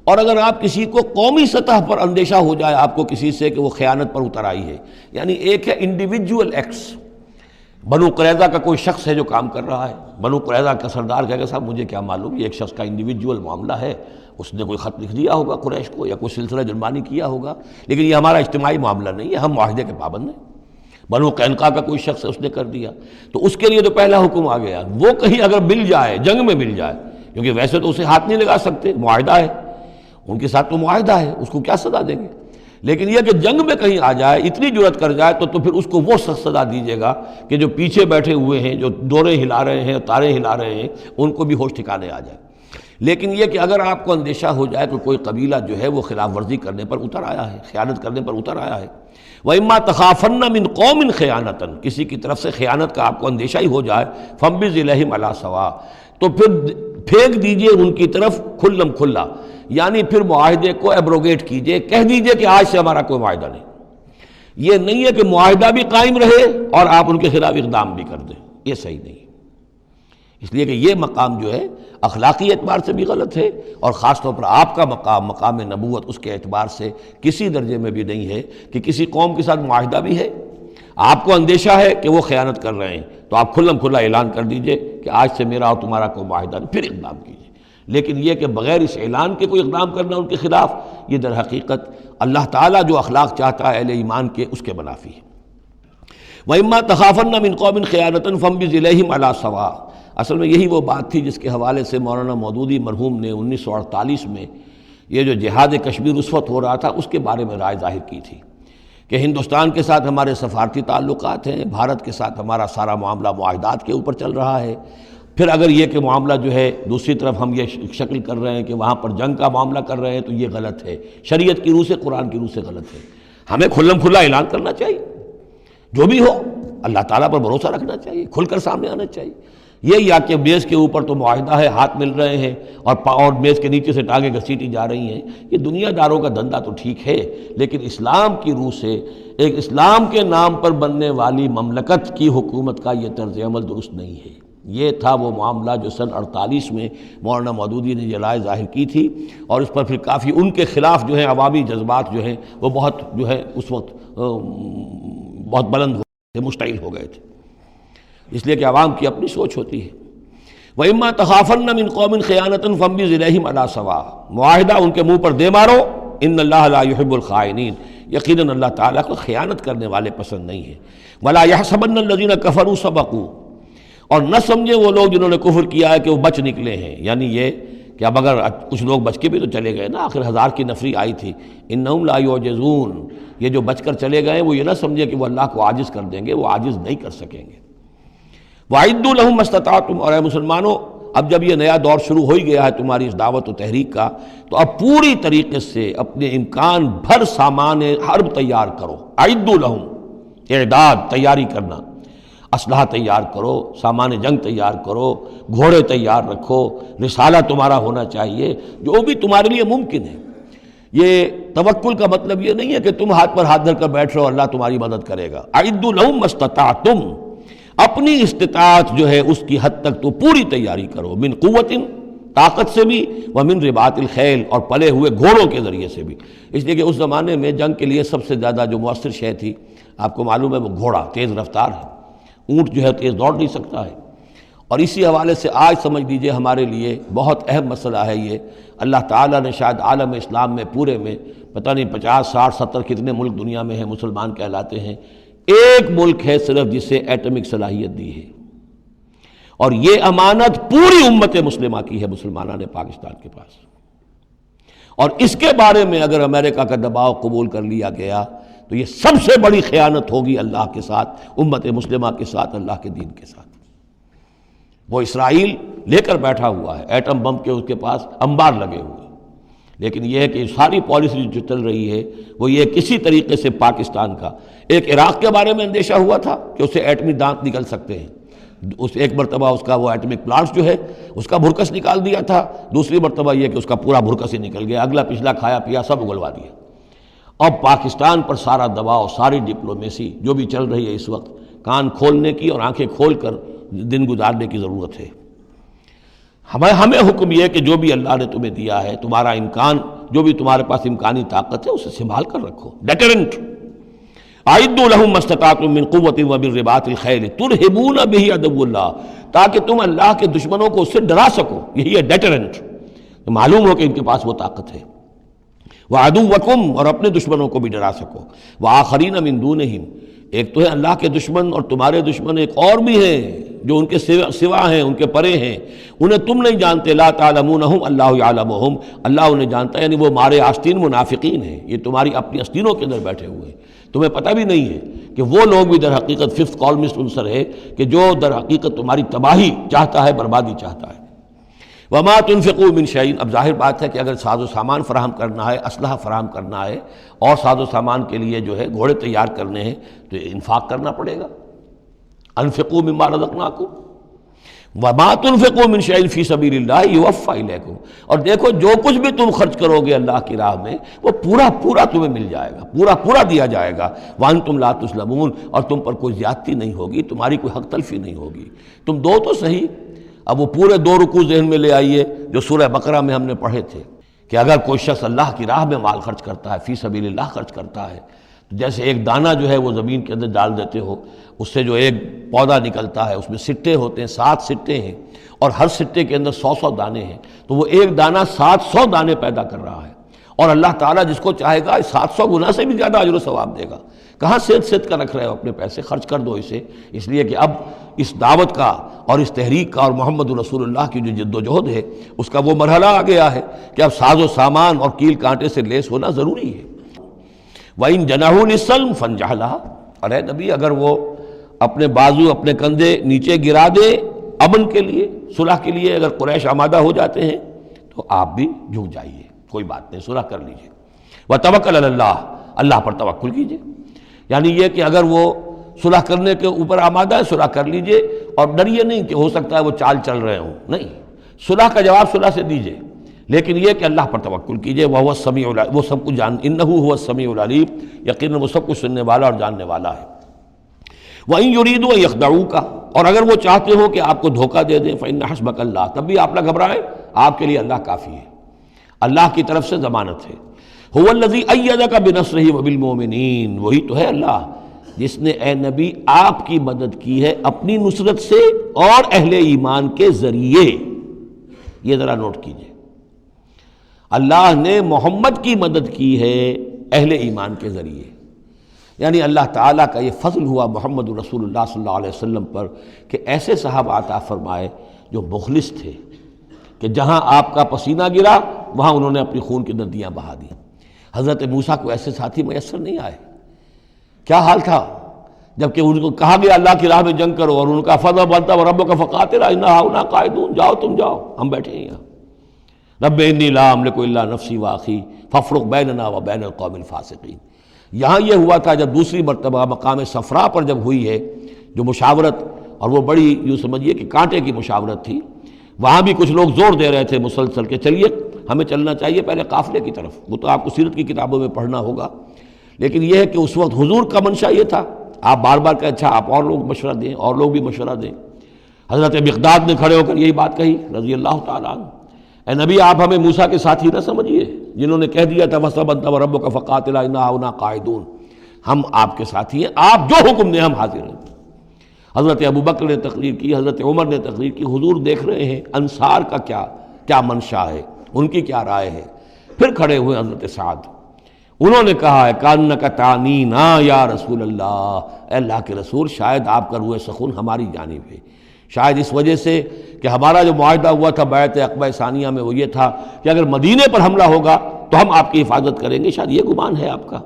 اور اگر آپ کسی کو قومی سطح پر اندیشہ ہو جائے آپ کو کسی سے کہ وہ خیانت پر اتر آئی ہے، یعنی ایک ہے انڈیویجول ایکٹس، بنو قریظہ کا کوئی شخص ہے جو کام کر رہا ہے، بنو قریظہ کا سردار کہے گا صاحب مجھے کیا معلوم، یہ ایک شخص کا انڈیویجول معاملہ ہے، اس نے کوئی خط لکھ دیا ہوگا قریش کو یا کوئی سلسلہ جرمانی کیا ہوگا، لیکن یہ ہمارا اجتماعی معاملہ نہیں ہے، ہم معاہدے کے پابند ہیں۔ بنو قینقاع کا کوئی شخص ہے اس نے کر دیا، تو اس کے لیے تو پہلا حکم آ گیا، وہ کہیں اگر مل جائے، جنگ میں مل جائے، کیونکہ ویسے تو اسے ہاتھ نہیں لگا سکتے، معاہدہ ہے ان کے ساتھ، تو معاہدہ ہے، اس کو کیا سزا دیں گے، لیکن یہ کہ جنگ میں کہیں آ جائے، اتنی جرأت کر جائے تو پھر اس کو وہ سخت سزا دیجیے گا کہ جو پیچھے بیٹھے ہوئے ہیں، جو ڈورے ہلا رہے ہیں، تارے ہلا رہے ہیں، ان کو بھی ہوش ٹھکانے آ جائے۔ لیکن یہ کہ اگر آپ کو اندیشہ ہو جائے کہ کوئی قبیلہ جو ہے وہ خلاف ورزی کرنے پر اتر آیا ہے، خیانت کرنے پر اتر آیا ہے، وَإِمَّا تَخَافَنَّ مِنْ قَوْمٍ خِيَانَةً، کسی کی طرف سے خیانت کا آپ کو اندیشہ ہی ہو جائے، فَانبِذْ إِلَيْهِمْ عَلَىٰ سَوَاءٍ، تو پھر پھینک دیجئے ان کی طرف کھلم کھلا، یعنی پھر معاہدے کو ایبروگیٹ کیجئے، کہہ دیجئے کہ آج سے ہمارا کوئی معاہدہ نہیں۔ یہ نہیں ہے کہ معاہدہ بھی قائم رہے اور آپ ان کے خلاف اقدام بھی کر دیں، یہ صحیح نہیں، اس لیے کہ یہ مقام جو ہے اخلاقی اعتبار سے بھی غلط ہے، اور خاص طور پر آپ کا مقام، مقام نبوت، اس کے اعتبار سے کسی درجے میں بھی نہیں ہے کہ کسی قوم کے ساتھ معاہدہ بھی ہے، آپ کو اندیشہ ہے کہ وہ خیانت کر رہے ہیں، تو آپ کھلم کھلا اعلان کر دیجئے کہ آج سے میرا اور تمہارا کوئی معاہدہ نہیں، پھر اقدام کیجئے۔ لیکن یہ کہ بغیر اس اعلان کے کوئی اقدام کرنا ان کے خلاف، یہ در حقیقت اللہ تعالیٰ جو اخلاق چاہتا ہے اہل ایمان کے، اس کے منافی ہے۔ وَإِمَّا تَخَافَنَّ مِن قَوْمٍ خِيَانَةً فَانبِذْ إِلَيْهِمْ عَلَىٰ سَوَاءٍ۔ اصل میں یہی وہ بات تھی جس کے حوالے سے مولانا مودودی مرحوم نے 1948 میں یہ جو جہاد کشمیر اس وقت ہو رہا تھا اس کے بارے میں رائے ظاہر کی تھی کہ ہندوستان کے ساتھ ہمارے سفارتی تعلقات ہیں، بھارت کے ساتھ ہمارا سارا معاملہ معاہدات کے اوپر چل رہا ہے، پھر اگر یہ کہ معاملہ جو ہے دوسری طرف ہم یہ شکل کر رہے ہیں کہ وہاں پر جنگ کا معاملہ کر رہے ہیں تو یہ غلط ہے، شریعت کی روح سے، قرآن کی روح سے غلط ہے۔ ہمیں کھلم کھلا اعلان کرنا چاہیے، جو بھی ہو اللہ تعالیٰ پر بھروسہ رکھنا چاہیے، کھل کر سامنے آنا چاہیے۔ یہ یا کہ میز کے اوپر تو معاہدہ ہے، ہاتھ مل رہے ہیں اور میز کے نیچے سے ٹانگیں گھسیٹی جا رہی ہیں، یہ دنیا داروں کا دھندا تو ٹھیک ہے، لیکن اسلام کی روح سے ایک اسلام کے نام پر بننے والی مملکت کی حکومت کا یہ طرز عمل درست نہیں ہے۔ یہ تھا وہ معاملہ جو سن 48 میں مولانا مودودی نے یہ رائے ظاہر کی تھی، اور اس پر پھر کافی ان کے خلاف جو ہے عوامی جذبات جو ہیں وہ بہت جو ہے اس وقت بہت بلند ہو گئے تھے، مشتعل ہو گئے تھے، اس لیے کہ عوام کی اپنی سوچ ہوتی ہے۔ وَإِمَّا تَخَافَنَّ مِن قَوْمٍ خِيَانَةً فَانبِذْ إِلَيْهِمْ عَلَىٰ سَوَاءٍ، معاہدہ ان کے منہ پر دے مارو، ان اللہ لا يحب الخائنین، یقیناً اللہ تعالیٰ کو خیانت کرنے والے پسند نہیں ہیں۔ وَلَا يَحْسَبَنَّ الَّذِينَ كَفَرُوا سَبَقُوا، اور نہ سمجھے وہ لوگ جنہوں نے کفر کیا ہے کہ وہ بچ نکلے ہیں، یعنی یہ کہ اب اگر کچھ لوگ بچ کے بھی تو چلے گئے نا، آخر 1000 کی نفری آئی تھی، انہم لا یعجزون، یہ جو بچ کر چلے گئے وہ یہ نہ سمجھے کہ وہ اللہ کو عاجز کر دیں گے، وہ عاجز نہیں کر سکیں گے۔ وَأَعِدُّوا لَهُم مَّا اسْتَطَعْتُمْ، اور اے مسلمانوں اب جب یہ نیا دور شروع ہو ہی گیا ہے تمہاری اس دعوت و تحریک کا، تو اب پوری طریقے سے اپنے امکان بھر سامان حرب تیار کرو۔ اعدوا لہم، اعداد، تیاری کرنا، اسلحہ تیار کرو، سامان جنگ تیار کرو، گھوڑے تیار رکھو، رسالہ تمہارا ہونا چاہیے، جو بھی تمہارے لیے ممکن ہے۔ یہ توکل کا مطلب یہ نہیں ہے کہ تم ہاتھ پر ہاتھ دھر کر بیٹھ رہو اللہ تمہاری مدد کرے گا۔ اعدوا لہم ما استطعتم، اپنی استطاعت جو ہے اس کی حد تک تو پوری تیاری کرو، من قوت، طاقت سے بھی، ومن رباط الخیل، اور پلے ہوئے گھوڑوں کے ذریعے سے بھی، اس لیے کہ اس زمانے میں جنگ کے لیے سب سے زیادہ جو مؤثر شے تھی آپ کو معلوم ہے وہ گھوڑا، تیز رفتار ہے، اونٹ جو ہے تیز دوڑ نہیں سکتا ہے۔ اور اسی حوالے سے آج سمجھ لیجئے ہمارے لیے بہت اہم مسئلہ ہے یہ، اللہ تعالیٰ نے شاید عالم اسلام میں پورے میں پتہ نہیں 50 60 70 کتنے ملک دنیا میں ہیں مسلمان کہلاتے ہیں، ایک ملک ہے صرف جسے ایٹمک صلاحیت دی ہے، اور یہ امانت پوری امت مسلمہ کی ہے، مسلمانوں نے پاکستان کے پاس، اور اس کے بارے میں اگر امریکہ کا دباؤ قبول کر لیا گیا تو یہ سب سے بڑی خیانت ہوگی اللہ کے ساتھ، امت مسلمہ کے ساتھ، اللہ کے دین کے ساتھ۔ وہ اسرائیل لے کر بیٹھا ہوا ہے ایٹم بم کے، اس کے پاس انبار لگے ہوئے، لیکن یہ ہے کہ ساری پالیسی جو چل رہی ہے وہ یہ کسی طریقے سے پاکستان کا، ایک عراق کے بارے میں اندیشہ ہوا تھا کہ اسے ایٹمی دانت نکل سکتے ہیں، اس ایک مرتبہ اس کا وہ ایٹمک پلانٹس جو ہے اس کا بھرکس نکال دیا تھا، دوسری مرتبہ یہ کہ اس کا پورا بھرکس ہی نکل گیا، اگلا پچھلا کھایا پیا سب اگلوا دیا۔ اب پاکستان پر سارا دباؤ، ساری ڈپلومیسی جو بھی چل رہی ہے اس وقت، کان کھولنے کی اور آنکھیں کھول کر دن گزارنے کی ضرورت ہے۔ ہمیں حکم یہ کہ جو بھی اللہ نے تمہیں دیا ہے، تمہارا امکان، جو بھی تمہارے پاس امکانی طاقت ہے اسے سنبھال کر رکھو، ڈیٹرنٹ۔ اعدوا لہم ما استطعتم من قوت ومن رباط الخیل ترہبون بہ عدو اللہ، تاکہ تم اللہ کے دشمنوں کو اس سے ڈرا سکو، یہی ہے ڈیٹرنٹ، معلوم ہو کہ ان کے پاس وہ طاقت ہے۔ وعدوکم، اور اپنے دشمنوں کو بھی ڈرا سکو، وآخرین من دونہم، ایک تو ہے اللہ کے دشمن اور تمہارے دشمن ایک اور بھی ہیں جو ان کے سوا ہیں، ان کے پرے ہیں، انہیں تم نہیں جانتے، لا تعلمونہم اللہ یعلمہم، اللہ انہیں جانتا ہے، یعنی وہ مارے آستین منافقین ہیں، یہ تمہاری اپنی آستینوں کے اندر بیٹھے ہوئے ہیں، تمہیں پتہ بھی نہیں ہے کہ وہ لوگ بھی در حقیقت ففتھ کالمسٹ عنصر ہے کہ جو در حقیقت تمہاری تباہی چاہتا ہے، بربادی چاہتا ہے۔ وما تنفقوا من شیء، اب ظاہر بات ہے کہ اگر ساز و سامان فراہم کرنا ہے، اسلحہ فراہم کرنا ہے، اور ساز و سامان کے لیے جو ہے گھوڑے تیار کرنے ہیں تو انفاق کرنا پڑے گا۔ انفقوا مما رزقناکم وما تنفقوا من شیء فی سبیل اللہ یوفی الیکم، اور دیکھو جو کچھ بھی تم خرچ کرو گے اللہ کی راہ میں وہ پورا پورا تمہیں مل جائے گا، پورا پورا دیا جائے گا، وانتم لا تظلمون، اور تم پر کوئی زیادتی نہیں ہوگی، تمہاری کوئی حق تلفی نہیں ہوگی۔ تم دو تو صحیح، اب وہ پورے 2 رکوع ذہن میں لے آئیے جو سورہ بقرہ میں ہم نے پڑھے تھے کہ اگر کوئی شخص اللہ کی راہ میں مال خرچ کرتا ہے، فی سبیل اللہ خرچ کرتا ہے، تو جیسے ایک دانہ جو ہے وہ زمین کے اندر ڈال دیتے ہو، اس سے جو ایک پودا نکلتا ہے، اس میں سٹے ہوتے ہیں، 7 سٹے ہیں، اور ہر سٹے کے اندر 100 دانے ہیں، تو وہ ایک دانہ 700 دانے پیدا کر رہا ہے، اور اللہ تعالیٰ جس کو چاہے گا 700 گنا سے بھی زیادہ اجر و ثواب دے گا۔ کہاں صد کر رکھ رہے ہو اپنے پیسے؟ خرچ کر دو اسے، اس لیے کہ اب اس دعوت کا اور اس تحریک کا اور محمد رسول اللہ کی جو جد و جہد ہے اس کا وہ مرحلہ آ گیا ہے کہ اب ساز و سامان اور کیل کانٹے سے لیس ہونا ضروری ہے۔ وَإِن جَنَحُوا لِلسَّلْمِ فَانْجَحْ لَهَا، اور اے نبی اگر وہ اپنے بازو اپنے کندھے نیچے گرا دے امن کے لیے، صلح کے لیے، اگر قریش آمادہ ہو جاتے ہیں تو آپ بھی جھک جائیے، کوئی بات نہیں، صلح کر لیجیے۔ وَتَوَكَّلْ عَلَى اللَّهِ، اللہ پر توکل کیجیے، یعنی یہ کہ اگر وہ صلح کرنے کے اوپر آمادہ ہے صلح کر لیجئے، اور ڈریے نہیں کہ ہو سکتا ہے وہ چال چل رہے ہوں، نہیں، صلح کا جواب صلح سے دیجئے، لیکن یہ کہ اللہ پر توکل کیجئے، وہ السمیع العلیم، وہ سب کچھ انہ هو السمیع العلیم، یقیناً وہ سب کچھ سننے والا اور جاننے والا ہے۔ وَإِن يُرِيدُوا أَن يَخْدَعُوكَ، اور اگر وہ چاہتے ہو کہ آپ کو دھوکہ دے دیں، فَإِنَّ حَسْبَكَ اللَّهُ، تب بھی آپ نہ گھبرائیں، آپ کے لیے اللہ کافی ہے، اللہ کی طرف سے ضمانت ہے۔ هو الذی ایدک بنصرہ وبالمؤمنین، وہی تو ہے اللہ جس نے اے نبی آپ کی مدد کی ہے اپنی نصرت سے اور اہل ایمان کے ذریعے۔ یہ ذرا نوٹ کیجئے، اللہ نے محمد کی مدد کی ہے اہل ایمان کے ذریعے، یعنی اللہ تعالیٰ کا یہ فضل ہوا محمد رسول اللہ صلی اللہ علیہ وسلم پر کہ ایسے صحابہ عطا فرمائے جو مخلص تھے، کہ جہاں آپ کا پسینہ گرا وہاں انہوں نے اپنی خون کی ندیاں بہا دیں۔ حضرت موسیٰ کو ایسے ساتھی میسر نہیں آئے، کیا حال تھا جبکہ ان کو کہا گیا اللہ کی راہ میں جنگ کرو، اور ان کا فضل بنتا وربک فقاتل انا ہاؤنا قاعدون، جاؤ تم جاؤ، ہم بیٹھے ہیں یہاں۔ رب انی لا املک الا نفسی واخی فافرق بیننا وبین القوم الفاسقین۔ یہاں یہ ہوا تھا جب دوسری مرتبہ مقام صفرا پر جب ہوئی ہے جو مشاورت، اور وہ بڑی یوں سمجھیے کہ کانٹے کی مشاورت تھی، وہاں بھی کچھ لوگ زور دے رہے تھے مسلسل کہ چلیے ہمیں چلنا چاہیے پہلے قافلے کی طرف، وہ تو آپ کو سیرت کی کتابوں میں پڑھنا ہوگا، لیکن یہ ہے کہ اس وقت حضور کا منشا یہ تھا، آپ بار بار کہ اچھا آپ اور لوگ مشورہ دیں، اور لوگ بھی مشورہ دیں۔ حضرت مقداد نے کھڑے ہو کر یہی بات کہی رضی اللہ تعالیٰ عنہ، اے نبی آپ ہمیں موسیٰ کے ساتھی نہ سمجھیے جنہوں نے کہہ دیا تھا وَسَبَّ أَنْتَ وَرَبُّكَ فَقَاتِلَا إِنَّا هُنَا قَاعِدُونَ، ہم آپ کے ساتھی ہیں، آپ جو حکم دیں ہم حاضر ہیں۔ حضرت ابوبکر نے تقریر کی، حضرت عمر نے تقریر کی، حضور دیکھ رہے ہیں انصار کا کیا منشا ہے، ان کی کیا رائے ہے۔ پھر کھڑے ہوئے حضرت سعد، انہوں نے کہا ہے کانک تعنینا یا رسول اللہ، اے اللہ کے رسول شاید آپ کا روح سخن ہماری جانب ہے، شاید اس وجہ سے کہ ہمارا جو معاہدہ ہوا تھا بیعت عقبہ ثانیہ میں وہ یہ تھا کہ اگر مدینے پر حملہ ہوگا تو ہم آپ کی حفاظت کریں گے، شاید یہ گمان ہے آپ کا۔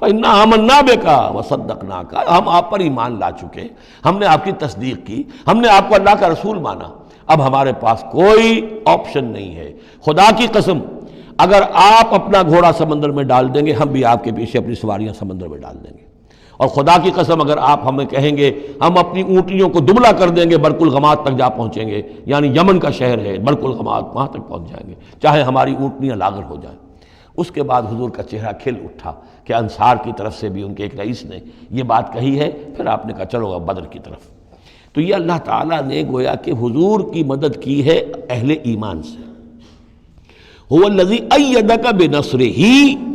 فَإِنَّا آمَنَّا بِكَ وَصَدَّقْنَاكَ، ہم آپ پر ایمان لا چکے، ہم نے آپ کی تصدیق کی، ہم نے آپ کو اللہ کا رسول مانا، اب ہمارے پاس کوئی آپشن نہیں ہے۔ خدا کی قسم اگر آپ اپنا گھوڑا سمندر میں ڈال دیں گے ہم بھی آپ کے پیچھے اپنی سواریاں سمندر میں ڈال دیں گے، اور خدا کی قسم اگر آپ ہمیں کہیں گے ہم اپنی اونٹنیوں کو دبلا کر دیں گے، برق الغمات تک جا پہنچیں گے، یعنی یمن کا شہر ہے برق الغمات، وہاں تک پہنچ جائیں گے چاہے ہماری اونٹنیاں لاغر ہو جائیں۔ اس کے بعد حضور کا چہرہ کھل اٹھا کہ انصار کی طرف سے بھی ان کے ایک رئیس نے یہ بات کہی ہے، پھر آپ نے کہا چلو اب بدر کی طرف۔ تو یہ اللہ تعالیٰ نے گویا کہ حضور کی مدد کی ہے اہل ایمان سے۔ هو الذی ایدک بنصرہ،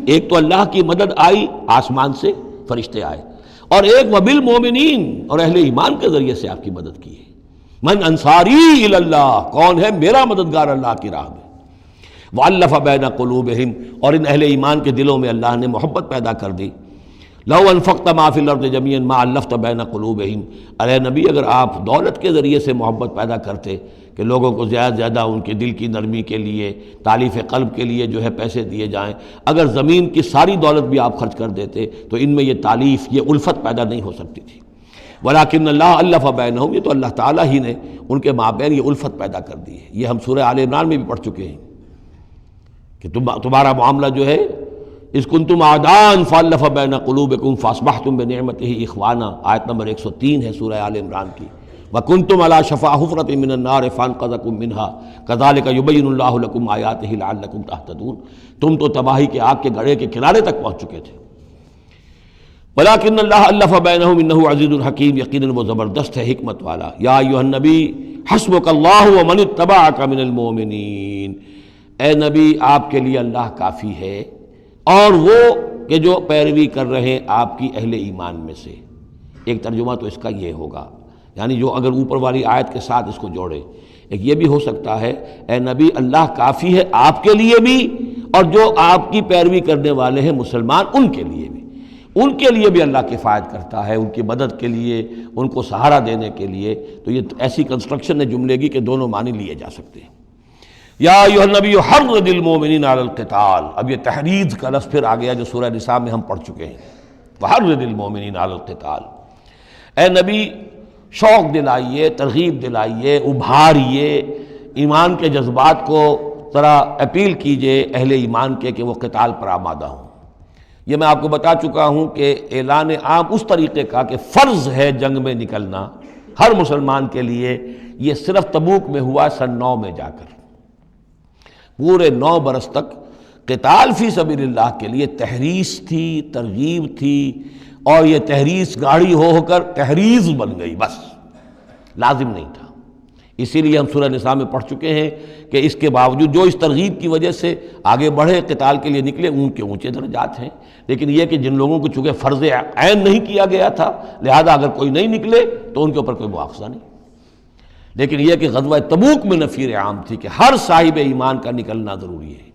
ایک تو اللہ کی مدد آئی آسمان سے، فرشتے آئے، اور ایک وبالمؤمنین، اور اہل ایمان کے ذریعے سے آپ کی مدد کی ہے۔ من انصاری الی اللہ، کون ہے میرا مددگار اللہ کی راہ میں۔ وَأَلَّفَ بَيْنَ قُلُوبِهِمْ، اور ان اہل ایمان کے دلوں میں اللہ نے محبت پیدا کر دی۔ لَوْ أَنفَقْتَ مَا فِي الْأَرْضِ جَمِيعًا مَا أَلَّفْتَ بَيْنَ قُلُوبِهِمْ، ارے نبی اگر آپ دولت کے ذریعے سے محبت پیدا کرتے کہ لوگوں کو زیادہ زیادہ ان کے دل کی نرمی کے لیے، تالیف قلب کے لیے جو ہے پیسے دیے جائیں، اگر زمین کی ساری دولت بھی آپ خرچ کر دیتے تو ان میں یہ تالیف، یہ الفت پیدا نہیں ہو سکتی تھی۔ وَلَٰكِنَّ اللَّهَ أَلَّفَ بَيْنَهُمْ، یہ تو اللہ تعالیٰ ہی نے ان کے مابین یہ الفت پیدا کر دی ہے۔ یہ ہم سورہ آل عمران میں بھی پڑھ چکے ہیں کہ تمہارا معاملہ جو ہے اذ کنتم اعداء فالف بین قلوبکم فاصبحتم بنعمتہ اخوانا، آیت نمبر 103 ہے سورہ آل عمران کی۔ وکنتم علی شفا حفرۃ من النار فانقذکم منها کذالک یبین اللہ لکم آیاتہ لعلکم تہتدون، تم تو تباہی کے آگ کے گڑھے کے کنارے تک پہنچ چکے تھے۔ ولیکن اللہ الف بینہم انہ عزیز حکیم، یقیناً وہ زبردست ہے حکمت والا۔ یا ایھا النبی حسبک اللہ ومن اتبعک من المؤمنین، اے نبی آپ کے لیے اللہ کافی ہے اور وہ کہ جو پیروی کر رہے ہیں آپ کی اہل ایمان میں سے۔ ایک ترجمہ تو اس کا یہ ہوگا، یعنی جو اگر اوپر والی آیت کے ساتھ اس کو جوڑے، ایک یہ بھی ہو سکتا ہے اے نبی اللہ کافی ہے آپ کے لیے بھی، اور جو آپ کی پیروی کرنے والے ہیں مسلمان ان کے لیے بھی، ان کے لیے بھی اللہ کفایت کرتا ہے، ان کی مدد کے لیے، ان کو سہارا دینے کے لیے۔ تو یہ ایسی کنسٹرکشن ہے جملے کی کہ دونوں معنی لیے جا سکتے ہیں۔ یا ایھا النبی حرض المؤمنین علی القتال، اب یہ تحریض کا لفظ پھر آ گیا جو سورہ نساء میں ہم پڑھ چکے ہیں، وحرض المؤمنین علی القتال۔ اے نبی شوق دلائیے، ترغیب دلائیے، ابھاریے، ایمان کے جذبات کو ذرا اپیل کیجئے اہل ایمان کے کہ وہ قتال پر آمادہ ہوں۔ یہ میں آپ کو بتا چکا ہوں کہ اعلان عام اس طریقے کا کہ فرض ہے جنگ میں نکلنا ہر مسلمان کے لیے، یہ صرف تبوک میں ہوا سن 9 میں جا کر۔ پورے 9 برس تک قتال فی سبیل اللہ کے لیے تحریض تھی، ترغیب تھی، اور یہ تحریض گاڑی ہو کر تحریض بن گئی، بس لازم نہیں تھا۔ اسی لیے ہم سورہ نساء میں پڑھ چکے ہیں کہ اس کے باوجود جو اس ترغیب کی وجہ سے آگے بڑھے قتال کے لیے نکلے ان کے اونچے درجات ہیں، لیکن یہ کہ جن لوگوں کو چونکہ فرض عین نہیں کیا گیا تھا لہذا اگر کوئی نہیں نکلے تو ان کے اوپر کوئی مواخذہ نہیں۔ لیکن یہ کہ غزوہ تبوک میں نفیر عام تھی کہ ہر صاحب ایمان کا نکلنا ضروری ہے۔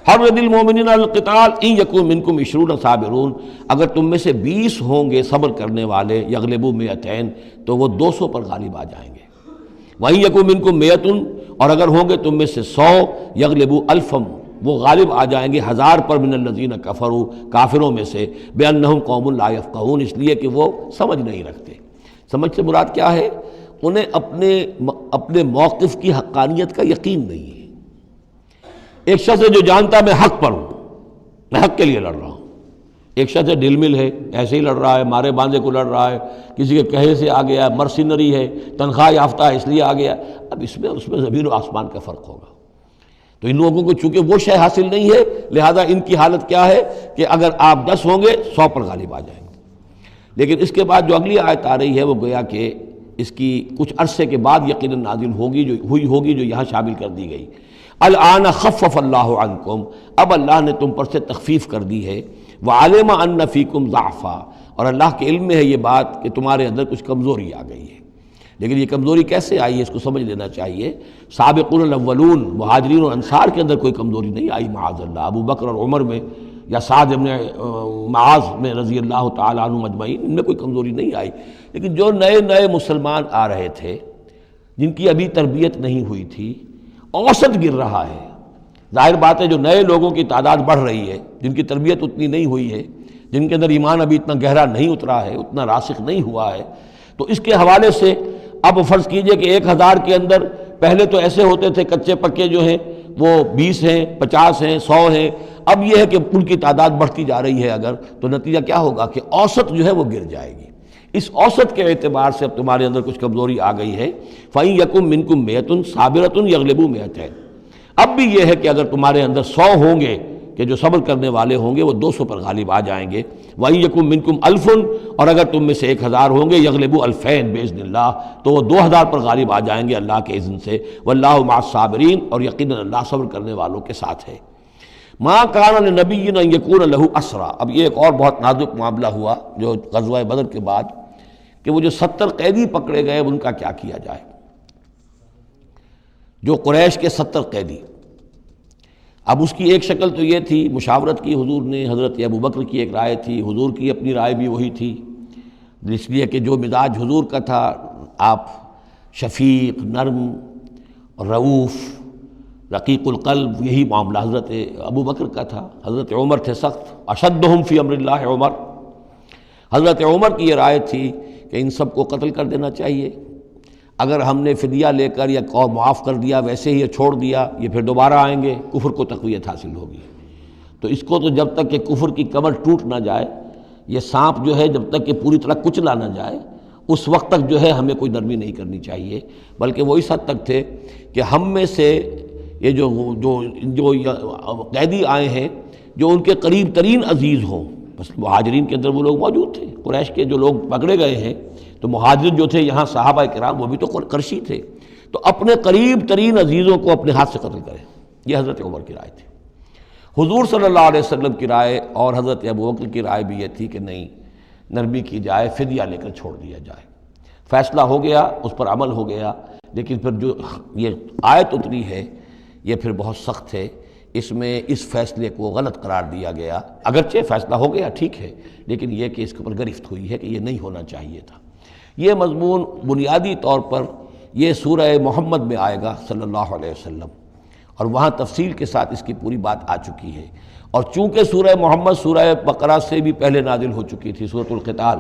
حرض المؤمنین علی القتال ان یکن منکم 20 صابرون، اگر تم میں سے 20 ہوں گے صبر کرنے والے، یغلبوا 200 تو وہ 200 پر غالب آ جائیں گے۔ وَإِن یکن منکم 100، اور اگر ہوں گے تم میں سے 100، یغلبوا 1000، وہ غالب آ جائیں گے 1000 پر، من الذین کفروا، کافروں میں سے، بأنہم قوم لا یفقہون، اس لیے کہ وہ سمجھ نہیں رکھتے۔ سمجھ سے مراد کیا ہے؟ انہیں اپنے موقف کی حقانیت کا یقین نہیں ہے۔ ایک شخص ہے جو جانتا ہے میں حق پر ہوں، میں حق کے لیے لڑ رہا ہوں، ایک شخص ہے ڈل مل ہے، ایسے ہی لڑ رہا ہے، مارے باندھے کو لڑ رہا ہے، کسی کے کہے سے آ گیا، مرسینری ہے، تنخواہ یافتہ ہے اس لیے آ گیا۔ اب اس میں اور اس میں زمین و آسمان کا فرق ہوگا۔ تو ان لوگوں کو چونکہ وہ شے حاصل نہیں ہے لہذا ان کی حالت کیا ہے کہ اگر آپ 10 ہوں گے 100 پر غالب آ جائیں گے۔ لیکن اس کے بعد جو اگلی آیت آ رہی ہے وہ گویا کہ اس کی کچھ عرصے کے بعد یقیناً نازل ہوگی جو یہاں شامل کر دی گئی۔ الآن خفف اللہ عنکم، اب اللہ نے تم پر سے تخفیف کر دی ہے، وعلم ان فیکم ضعفا، اور اللہ کے علم میں ہے یہ بات کہ تمہارے اندر کچھ کمزوری آ گئی ہے۔ لیکن یہ کمزوری کیسے آئی ہے اس کو سمجھ لینا چاہیے۔ سابقون الاولون، مہاجرین اور انصار کے اندر کوئی کمزوری نہیں آئی معاذ اللہ، ابو بکر اور عمر میں یا سعد بن معاذ میں رضی اللہ تعالیٰ عنہ مجمعین، ان میں کوئی کمزوری نہیں آئی۔ لیکن جو نئے مسلمان آ رہے تھے جن کی ابھی تربیت نہیں ہوئی تھی، اوسط گر رہا ہے۔ ظاہر بات ہے جو نئے لوگوں کی تعداد بڑھ رہی ہے، جن کی تربیت اتنی نہیں ہوئی ہے، جن کے اندر ایمان ابھی اتنا گہرا نہیں اترا ہے، اتنا راسخ نہیں ہوا ہے، تو اس کے حوالے سے اب فرض کیجئے کہ 1000 کے اندر پہلے تو ایسے ہوتے تھے کچے پکے جو ہیں وہ 20 ہیں، 50 ہیں، 100 ہیں، اب یہ ہے کہ ان کی تعداد بڑھتی جا رہی ہے اگر، تو نتیجہ کیا ہوگا کہ اوسط جو ہے وہ گر جائے گی۔ اس اوسط کے اعتبار سے اب تمہارے اندر کچھ کمزوری آ گئی ہے۔ فَإِن يَكُن مِّنكُم 100 صَابِرَةٌ يَغْلِبُوا 200، اب بھی یہ ہے کہ اگر تمہارے اندر 100 ہوں گے کہ جو صبر کرنے والے ہوں گے وہ 200 پر غالب آ جائیں گے۔ وَإِن يَكُن مِّنكُم 1000، اور اگر تم میں سے 1000 ہوں گے يَغْلِبُوا 2000 بِإِذْنِ اللَّهِ، تو وہ 2000 پر غالب آ جائیں گے اللہ کے اذن سے۔ وَاللَّهُ مَعَ الصَّابِرِينَ، اور یقیناً اللہ صبر کرنے والوں کے ساتھ ہے۔ مَا كَانَ لِنَبِيٍّ أَن يَكُونَ لَهُ أَسْرَىٰ، اب یہ ایک اور بہت نازک معاملہ ہوا جو غزوہ بدر کے بعد، کہ وہ جو 70 قیدی پکڑے گئے ان کا کیا کیا جائے۔ جو قریش کے 70 قیدی، اب اس کی ایک شکل تو یہ تھی، مشاورت کی حضور نے، حضرت ابو بکر کی ایک رائے تھی، حضور کی اپنی رائے بھی وہی تھی، اس لیے کہ جو مزاج حضور کا تھا، آپ شفیق، نرم، رؤوف، رقیق القلب، یہی معاملہ حضرت ابو بکر کا تھا۔ حضرت عمر تھے سخت، اشدہم فی امر اللہ عمر، حضرت عمر کی یہ رائے تھی کہ ان سب کو قتل کر دینا چاہیے، اگر ہم نے فدیہ لے کر یا معاف کر دیا ویسے ہی چھوڑ دیا یہ پھر دوبارہ آئیں گے، کفر کو تقویت حاصل ہوگی۔ تو اس کو تو جب تک کہ کفر کی کمر ٹوٹ نہ جائے، یہ سانپ جو ہے جب تک کہ پوری طرح کچلا نہ جائے اس وقت تک جو ہے ہمیں کوئی نرمی نہیں کرنی چاہیے، بلکہ وہ اس حد تک تھے کہ ہم میں سے یہ جو قیدی آئے ہیں جو ان کے قریب ترین عزیز ہوں، بس مہاجرین کے اندر وہ لوگ موجود تھے، قریش کے جو لوگ پکڑے گئے ہیں تو مہاجرین جو تھے یہاں صحابہ کرام وہ بھی تو قرشی تھے، تو اپنے قریب ترین عزیزوں کو اپنے ہاتھ سے قتل کریں، یہ حضرت عمر کی رائے تھی۔ حضور صلی اللہ علیہ وسلم کی رائے اور حضرت ابوبکر کی رائے بھی یہ تھی کہ نہیں، نرمی کی جائے، فدیہ لے کر چھوڑ دیا جائے۔ فیصلہ ہو گیا، اس پر عمل ہو گیا، لیکن پھر جو یہ آیت اتری ہے یہ پھر بہت سخت ہے، اس میں اس فیصلے کو غلط قرار دیا گیا۔ اگرچہ فیصلہ ہو گیا ٹھیک ہے، لیکن یہ کہ اس کے اوپر گرفت ہوئی ہے کہ یہ نہیں ہونا چاہیے تھا۔ یہ مضمون بنیادی طور پر یہ سورہ محمد میں آئے گا صلی اللہ علیہ وسلم، اور وہاں تفصیل کے ساتھ اس کی پوری بات آ چکی ہے۔ اور چونکہ سورہ محمد سورہ بقرہ سے بھی پہلے نازل ہو چکی تھی، سورۃ القتال،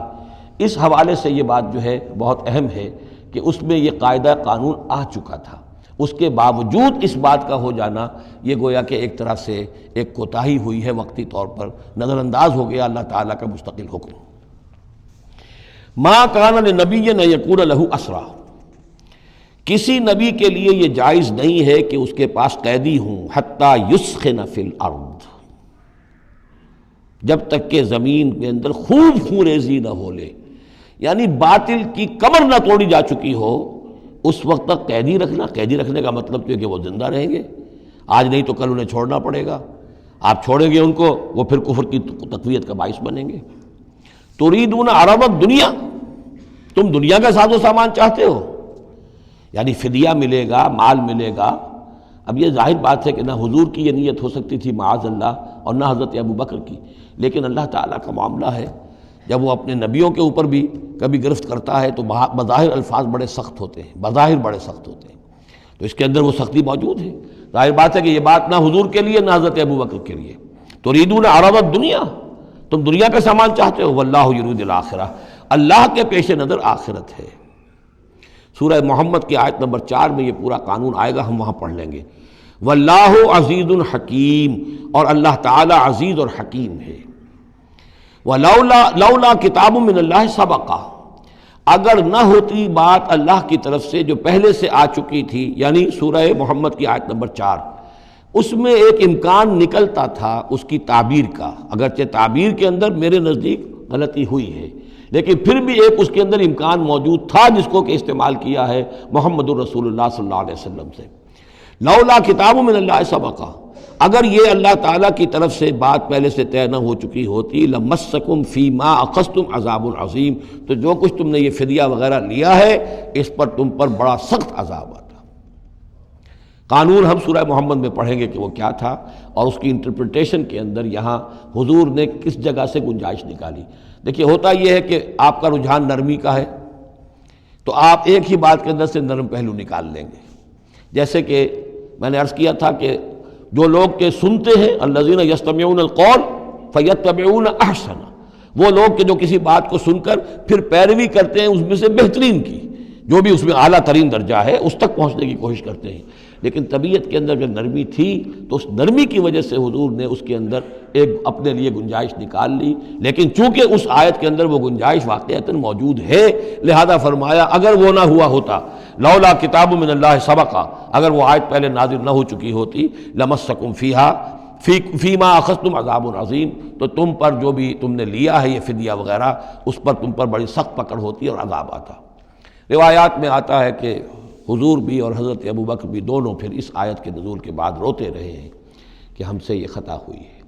اس حوالے سے یہ بات جو ہے بہت اہم ہے کہ اس میں یہ قاعدہ قانون آ چکا تھا۔ اس کے باوجود اس بات کا ہو جانا یہ گویا کہ ایک طرح سے ایک کوتاہی ہوئی ہے، وقتی طور پر نظر انداز ہو گیا اللہ تعالیٰ کا مستقل حکم۔ ما کان لنبی ان یکون لہ اسریٰ، کسی نبی کے لیے یہ جائز نہیں ہے کہ اس کے پاس قیدی ہوں، حتی یسخن فی الارض، جب تک کہ زمین کے اندر خوب خونریزی نہ ہو لے، یعنی باطل کی کمر نہ توڑی جا چکی ہو، اس وقت تک قیدی رکھنا۔ قیدی رکھنے کا مطلب تو ہے کہ وہ زندہ رہیں گے، آج نہیں تو کل انہیں چھوڑنا پڑے گا، آپ چھوڑیں گے ان کو، وہ پھر کفر کی تقویت کا باعث بنیں گے۔ تريدون عرض الدنیا، تم دنیا کا ساز و سامان چاہتے ہو، یعنی فدیہ ملے گا، مال ملے گا۔ اب یہ ظاہر بات ہے کہ نہ حضور کی یہ نیت ہو سکتی تھی معاذ اللہ، اور نہ حضرت ابوبکر کی، لیکن اللہ تعالیٰ کا معاملہ ہے، جب وہ اپنے نبیوں کے اوپر بھی کبھی گرفت کرتا ہے تو بظاہر الفاظ بڑے سخت ہوتے ہیں، بظاہر بڑے سخت ہوتے ہیں، تو اس کے اندر وہ سختی موجود ہے۔ ظاہر بات ہے کہ یہ بات نہ حضور کے لیے نہ حضرت ابوبکر کے لیے۔ تريدون عرض الدنیا، تم دنیا کا سامان چاہتے ہو، واللہ یرید الآخرہ، اللہ کے پیش نظر آخرت ہے۔ سورہ محمد کی آیت نمبر 4 میں یہ پورا قانون آئے گا، ہم وہاں پڑھ لیں گے۔ واللہ عزیز حکیم، اور اللہ تعالی عزیز اور حکیم ہے۔ لولا کتاب من اللہ سبقہ، اگر نہ ہوتی بات اللہ کی طرف سے جو پہلے سے آ چکی تھی، یعنی سورہ محمد کی آیت نمبر 4، اس میں ایک امکان نکلتا تھا اس کی تعبیر کا، اگرچہ تعبیر کے اندر میرے نزدیک غلطی ہوئی ہے، لیکن پھر بھی ایک اس کے اندر امکان موجود تھا جس کو کہ استعمال کیا ہے محمد الرسول اللہ صلی اللہ علیہ وسلم سے۔ لولا کتاب من اللہ سبقہ، اگر یہ اللہ تعالیٰ کی طرف سے بات پہلے سے طے نہ ہو چکی ہوتی، لمسکم فیما اخذتم عذاب عظیم، تو جو کچھ تم نے یہ فدیہ وغیرہ لیا ہے اس پر تم پر بڑا سخت عذاب آتا۔ قانون ہم سورہ محمد میں پڑھیں گے کہ وہ کیا تھا، اور اس کی انٹرپریٹیشن کے اندر یہاں حضور نے کس جگہ سے گنجائش نکالی۔ دیکھیے ہوتا یہ ہے کہ آپ کا رجحان نرمی کا ہے تو آپ ایک ہی بات کے اندر سے نرم پہلو نکال لیں گے، جیسے کہ میں نے عرض کیا تھا کہ جو لوگ کے سنتے ہیں الذین یستمعون القول فیتبعون احسنہ، وہ لوگ کہ جو کسی بات کو سن کر پھر پیروی کرتے ہیں اس میں سے بہترین کی، جو بھی اس میں اعلیٰ ترین درجہ ہے اس تک پہنچنے کی کوشش کرتے ہیں۔ لیکن طبیعت کے اندر جب نرمی تھی تو اس نرمی کی وجہ سے حضور نے اس کے اندر ایک اپنے لیے گنجائش نکال لی، لیکن چونکہ اس آیت کے اندر وہ گنجائش واقعتاً موجود ہے، لہذا فرمایا اگر وہ نہ ہوا ہوتا، لولا کتاب من اللہ سبقہ، اگر وہ آیت پہلے نازل نہ ہو چکی ہوتی، لمسکم فیما اخذتم عذاب عظیم، تو تم پر جو بھی تم نے لیا ہے یہ فدیہ وغیرہ، اس پر تم پر بڑی سخت پکڑ ہوتی اور عذاب آتا۔ روایات میں آتا ہے کہ حضور بھی اور حضرت ابوبکر بھی دونوں پھر اس آیت کے نزول کے بعد روتے رہے ہیں کہ ہم سے یہ خطا ہوئی ہے۔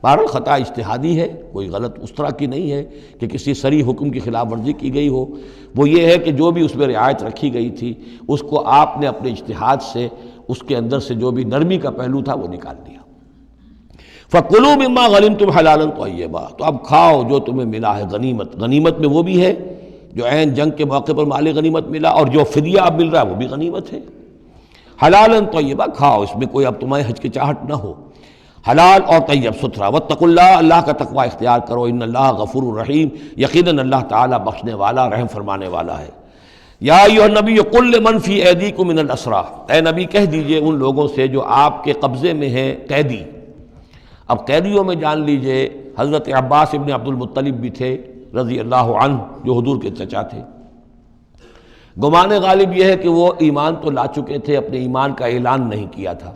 بہرحال خطا اجتہادی ہے، کوئی غلط اس طرح کی نہیں ہے کہ کسی صریح حکم کی خلاف ورزی کی گئی ہو، وہ یہ ہے کہ جو بھی اس میں رعایت رکھی گئی تھی اس کو آپ نے اپنے اجتہاد سے اس کے اندر سے جو بھی نرمی کا پہلو تھا وہ نکال دیا۔ فَكُلُوا مِمَّا غَنِمْتُمْ حَلَالًا طَيِّبًا، تو اب کھاؤ جو تمہیں ملا ہے غنیمت۔ غنیمت میں وہ بھی ہے جو عین جنگ کے موقع پر مال غنیمت ملا، اور جو فدیہ اب مل رہا ہے وہ بھی غنیمت ہے۔ حلالاً طیبہ، کھاؤ، اس میں کوئی اب تمہیں ہچکچاہٹ نہ ہو، حلال اور طیب ستھرا۔ واتقوا اللہ، اللہ کا تقوی اختیار کرو، ان اللہ غفور الرحیم، یقیناً اللہ تعالیٰ بخشنے والا رحم فرمانے والا ہے۔ یا ایھا النبی قل لمن فی ایدیکم من الاسریٰ، اے نبی کہہ دیجئے ان لوگوں سے جو آپ کے قبضے میں ہیں قیدی۔ اب قیدیوں میں جان لیجئے حضرت عباس ابن عبد المطلب بھی تھے رضی اللہ عنہ، جو حضور کے چچا تھے۔ گمان غالب یہ ہے کہ وہ ایمان تو لا چکے تھے، اپنے ایمان کا اعلان نہیں کیا تھا،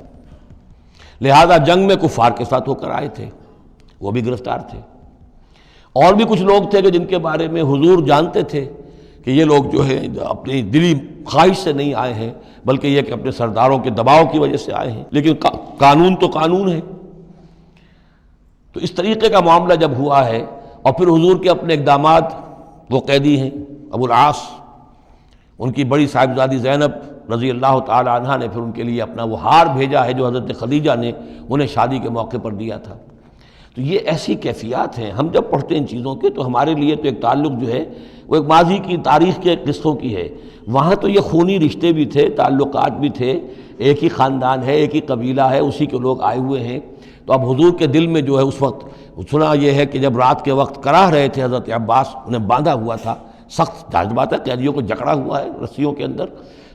لہذا جنگ میں کفار کے ساتھ ہو کر آئے تھے، وہ بھی گرفتار تھے۔ اور بھی کچھ لوگ تھے کہ جن کے بارے میں حضور جانتے تھے کہ یہ لوگ جو ہے اپنی دلی خواہش سے نہیں آئے ہیں، بلکہ یہ کہ اپنے سرداروں کے دباؤ کی وجہ سے آئے ہیں، لیکن قانون تو قانون ہے۔ تو اس طریقے کا معاملہ جب ہوا ہے، اور پھر حضور کے اپنے اقدامات، وہ قیدی ہیں ابو العاص، ان کی بڑی صاحبزادی زینب رضی اللہ تعالی عنہا نے پھر ان کے لیے اپنا وہ ہار بھیجا ہے جو حضرت خدیجہ نے انہیں شادی کے موقع پر دیا تھا۔ تو یہ ایسی کیفیات ہیں، ہم جب پڑھتے ہیں ان چیزوں کے تو ہمارے لیے تو ایک تعلق جو ہے وہ ایک ماضی کی تاریخ کے قصوں کی ہے۔ وہاں تو یہ خونی رشتے بھی تھے، تعلقات بھی تھے، ایک ہی خاندان ہے، ایک ہی قبیلہ ہے، اسی کے لوگ آئے ہوئے ہیں۔ تو اب حضور کے دل میں جو ہے اس وقت سنا یہ ہے کہ جب رات کے وقت کراہ رہے تھے حضرت عباس، انہیں باندھا ہوا تھا، سخت ظاہر بات ہے قیدیوں کو جکڑا ہوا ہے رسیوں کے اندر،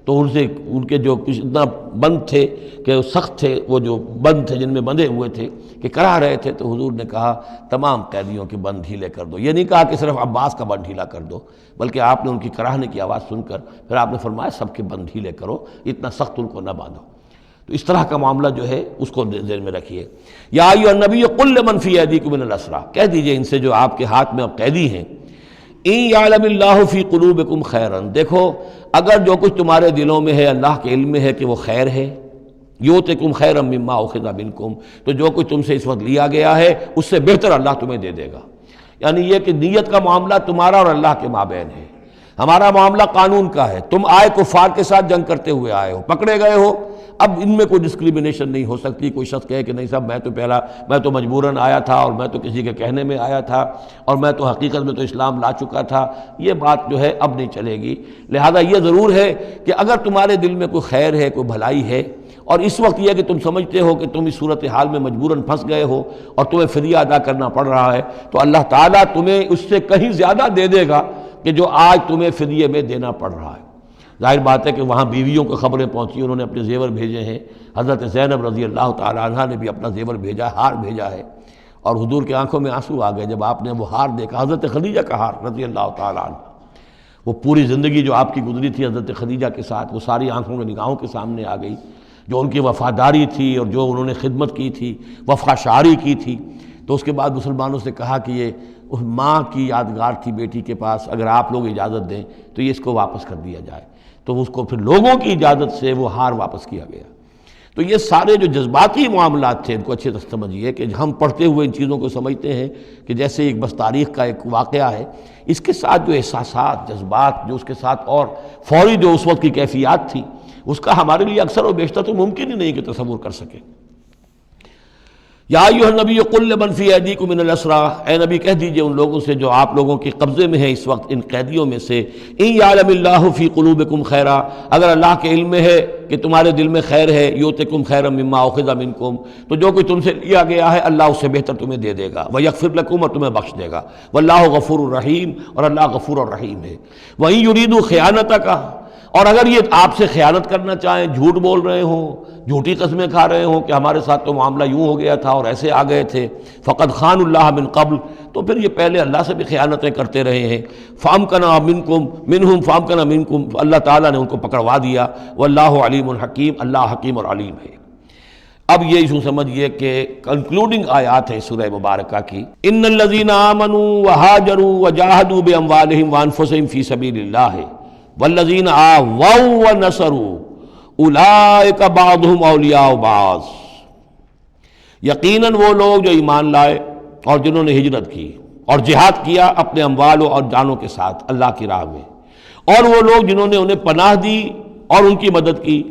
تو ان کے جو کچھ اتنا بند تھے کہ سخت تھے، وہ جو بند تھے جن میں بندھے ہوئے تھے کہ کراہ رہے تھے، تو حضور نے کہا تمام قیدیوں کے بند ڈھیلے کر دو۔ یہ نہیں کہا کہ صرف عباس کا بند ڈھیلا کر دو، بلکہ آپ نے ان کی کراہنے کی آواز سن کر پھر آپ نے فرمایا سب کے بند ڈھیلے کرو، اتنا سخت ان کو نہ باندھو۔ تو اس طرح کا معاملہ جو ہے اس کو ذہن میں رکھیے۔ یا ایھا النبی قل لمن فی ایدیکم من الاسریٰ، کہہ دیجئے ان سے جو آپ کے ہاتھ میں اب قیدی ہیں، ان یعلم اللہ فی قلوبکم خیرا، دیکھو اگر جو کچھ تمہارے دلوں میں ہے اللہ کے علم میں ہے کہ وہ خیر ہے، یؤتکم خیرا مما اخذ منکم، تو جو کچھ تم سے اس وقت لیا گیا ہے اس سے بہتر اللہ تمہیں دے دے گا۔ یعنی یہ کہ نیت کا معاملہ تمہارا اور اللہ کے مابین ہے، ہمارا معاملہ قانون کا ہے۔ تم آئے کفار کے ساتھ جنگ کرتے ہوئے آئے ہو، پکڑے گئے ہو، اب ان میں کوئی ڈسکریمنیشن نہیں ہو سکتی۔ کوئی شخص کہے کہ نہیں صاحب میں تو مجبوراً آیا تھا، اور میں تو کسی کے کہنے میں آیا تھا، اور میں تو حقیقت میں تو اسلام لا چکا تھا، یہ بات جو ہے اب نہیں چلے گی۔ لہذا یہ ضرور ہے کہ اگر تمہارے دل میں کوئی خیر ہے، کوئی بھلائی ہے، اور اس وقت یہ کہ تم سمجھتے ہو کہ تم اس صورتحال میں مجبوراً پھنس گئے ہو اور تمہیں فدیہ ادا کرنا پڑ رہا ہے، تو اللہ تعالیٰ تمہیں اس سے کہیں زیادہ دے دے گا کہ جو آج تمہیں فدیے میں دینا پڑ رہا ہے۔ ظاہر بات ہے کہ وہاں بیویوں کو خبریں پہنچی، انہوں نے اپنے زیور بھیجے ہیں، حضرت زینب رضی اللہ تعالی عنہا نے بھی اپنا زیور بھیجا، ہار بھیجا ہے، اور حضور کی آنکھوں میں آنسو آ گئے جب آپ نے وہ ہار دیکھا، حضرت خدیجہ کا ہار رضی اللہ تعالی عنہ۔ وہ پوری زندگی جو آپ کی گزری تھی حضرت خدیجہ کے ساتھ، وہ ساری آنکھوں میں نگاہوں کے سامنے آ گئی، جو ان کی وفاداری تھی اور جو انہوں نے خدمت کی تھی، وفا شعاری کی تھی۔ تو اس کے بعد مسلمانوں سے کہا کہ یہ ماں کی یادگار تھی بیٹی کے پاس، اگر آپ لوگ اجازت دیں تو یہ اس کو واپس کر دیا جائے، تو اس کو پھر لوگوں کی اجازت سے وہ ہار واپس کیا گیا۔ تو یہ سارے جو جذباتی معاملات تھے ان کو اچھے سے سمجھیے کہ ہم پڑھتے ہوئے ان چیزوں کو سمجھتے ہیں کہ جیسے ایک بس تاریخ کا ایک واقعہ ہے، اس کے ساتھ جو احساسات، جذبات، جو اس کے ساتھ اور فوری جو اس وقت کی کیفیات تھی، اس کا ہمارے لیے اکثر و بیشتر تو ممکن ہی نہیں کہ تصور کر سکیں۔ یا ایھا النبی قل لمن فی ایدیکم من الاسریٰ، اے نبی کہہ دیجئے ان لوگوں سے جو آپ لوگوں کے قبضے میں ہیں اس وقت ان قیدیوں میں سے، ان یعلم اللہ فی قلوبکم خیرا، اگر اللہ کے علم میں ہے کہ تمہارے دل میں خیر ہے، یؤتکم خیرا مما اخذ منکم، تو جو کچھ تم سے لیا گیا ہے اللہ اس سے بہتر تمہیں دے دے گا، ویغفر لکم، اور تمہیں بخش دے گا، واللہ غفور الرحیم، اور اللہ غفور الرحیم ہے۔ وَإِن يُرِيدُوا خِيَانَتَكَ، اور اگر یہ آپ سے خیانت کرنا چاہیں، جھوٹ بول رہے ہوں، جھوٹی قسمیں کھا رہے ہوں کہ ہمارے ساتھ تو معاملہ یوں ہو گیا تھا اور ایسے آ گئے تھے، فقد خان اللہ من قبل، تو پھر یہ پہلے اللہ سے بھی خیانتیں کرتے رہے ہیں، فامکنا منکم، اللہ تعالیٰ نے ان کو پکڑوا دیا، واللہ علیم حکیم، اللہ حکیم اور علیم ہے۔ اب یہ ایشو سمجھئے کہ کنکلوڈنگ آیات ہے سورہ مبارکہ کی، ان الذین آمنوا وہاجروا وجاہدوا باموالہم وانفسہم فی سبیل اللہ والذین آووا ونصروا اولئک بعضهم اولیاء بعض، یقیناً وہ لوگ جو ایمان لائے اور جنہوں نے ہجرت کی اور جہاد کیا اپنے اموالوں اور جانوں کے ساتھ اللہ کی راہ میں، اور وہ لوگ جنہوں نے انہیں پناہ دی اور ان کی مدد کی،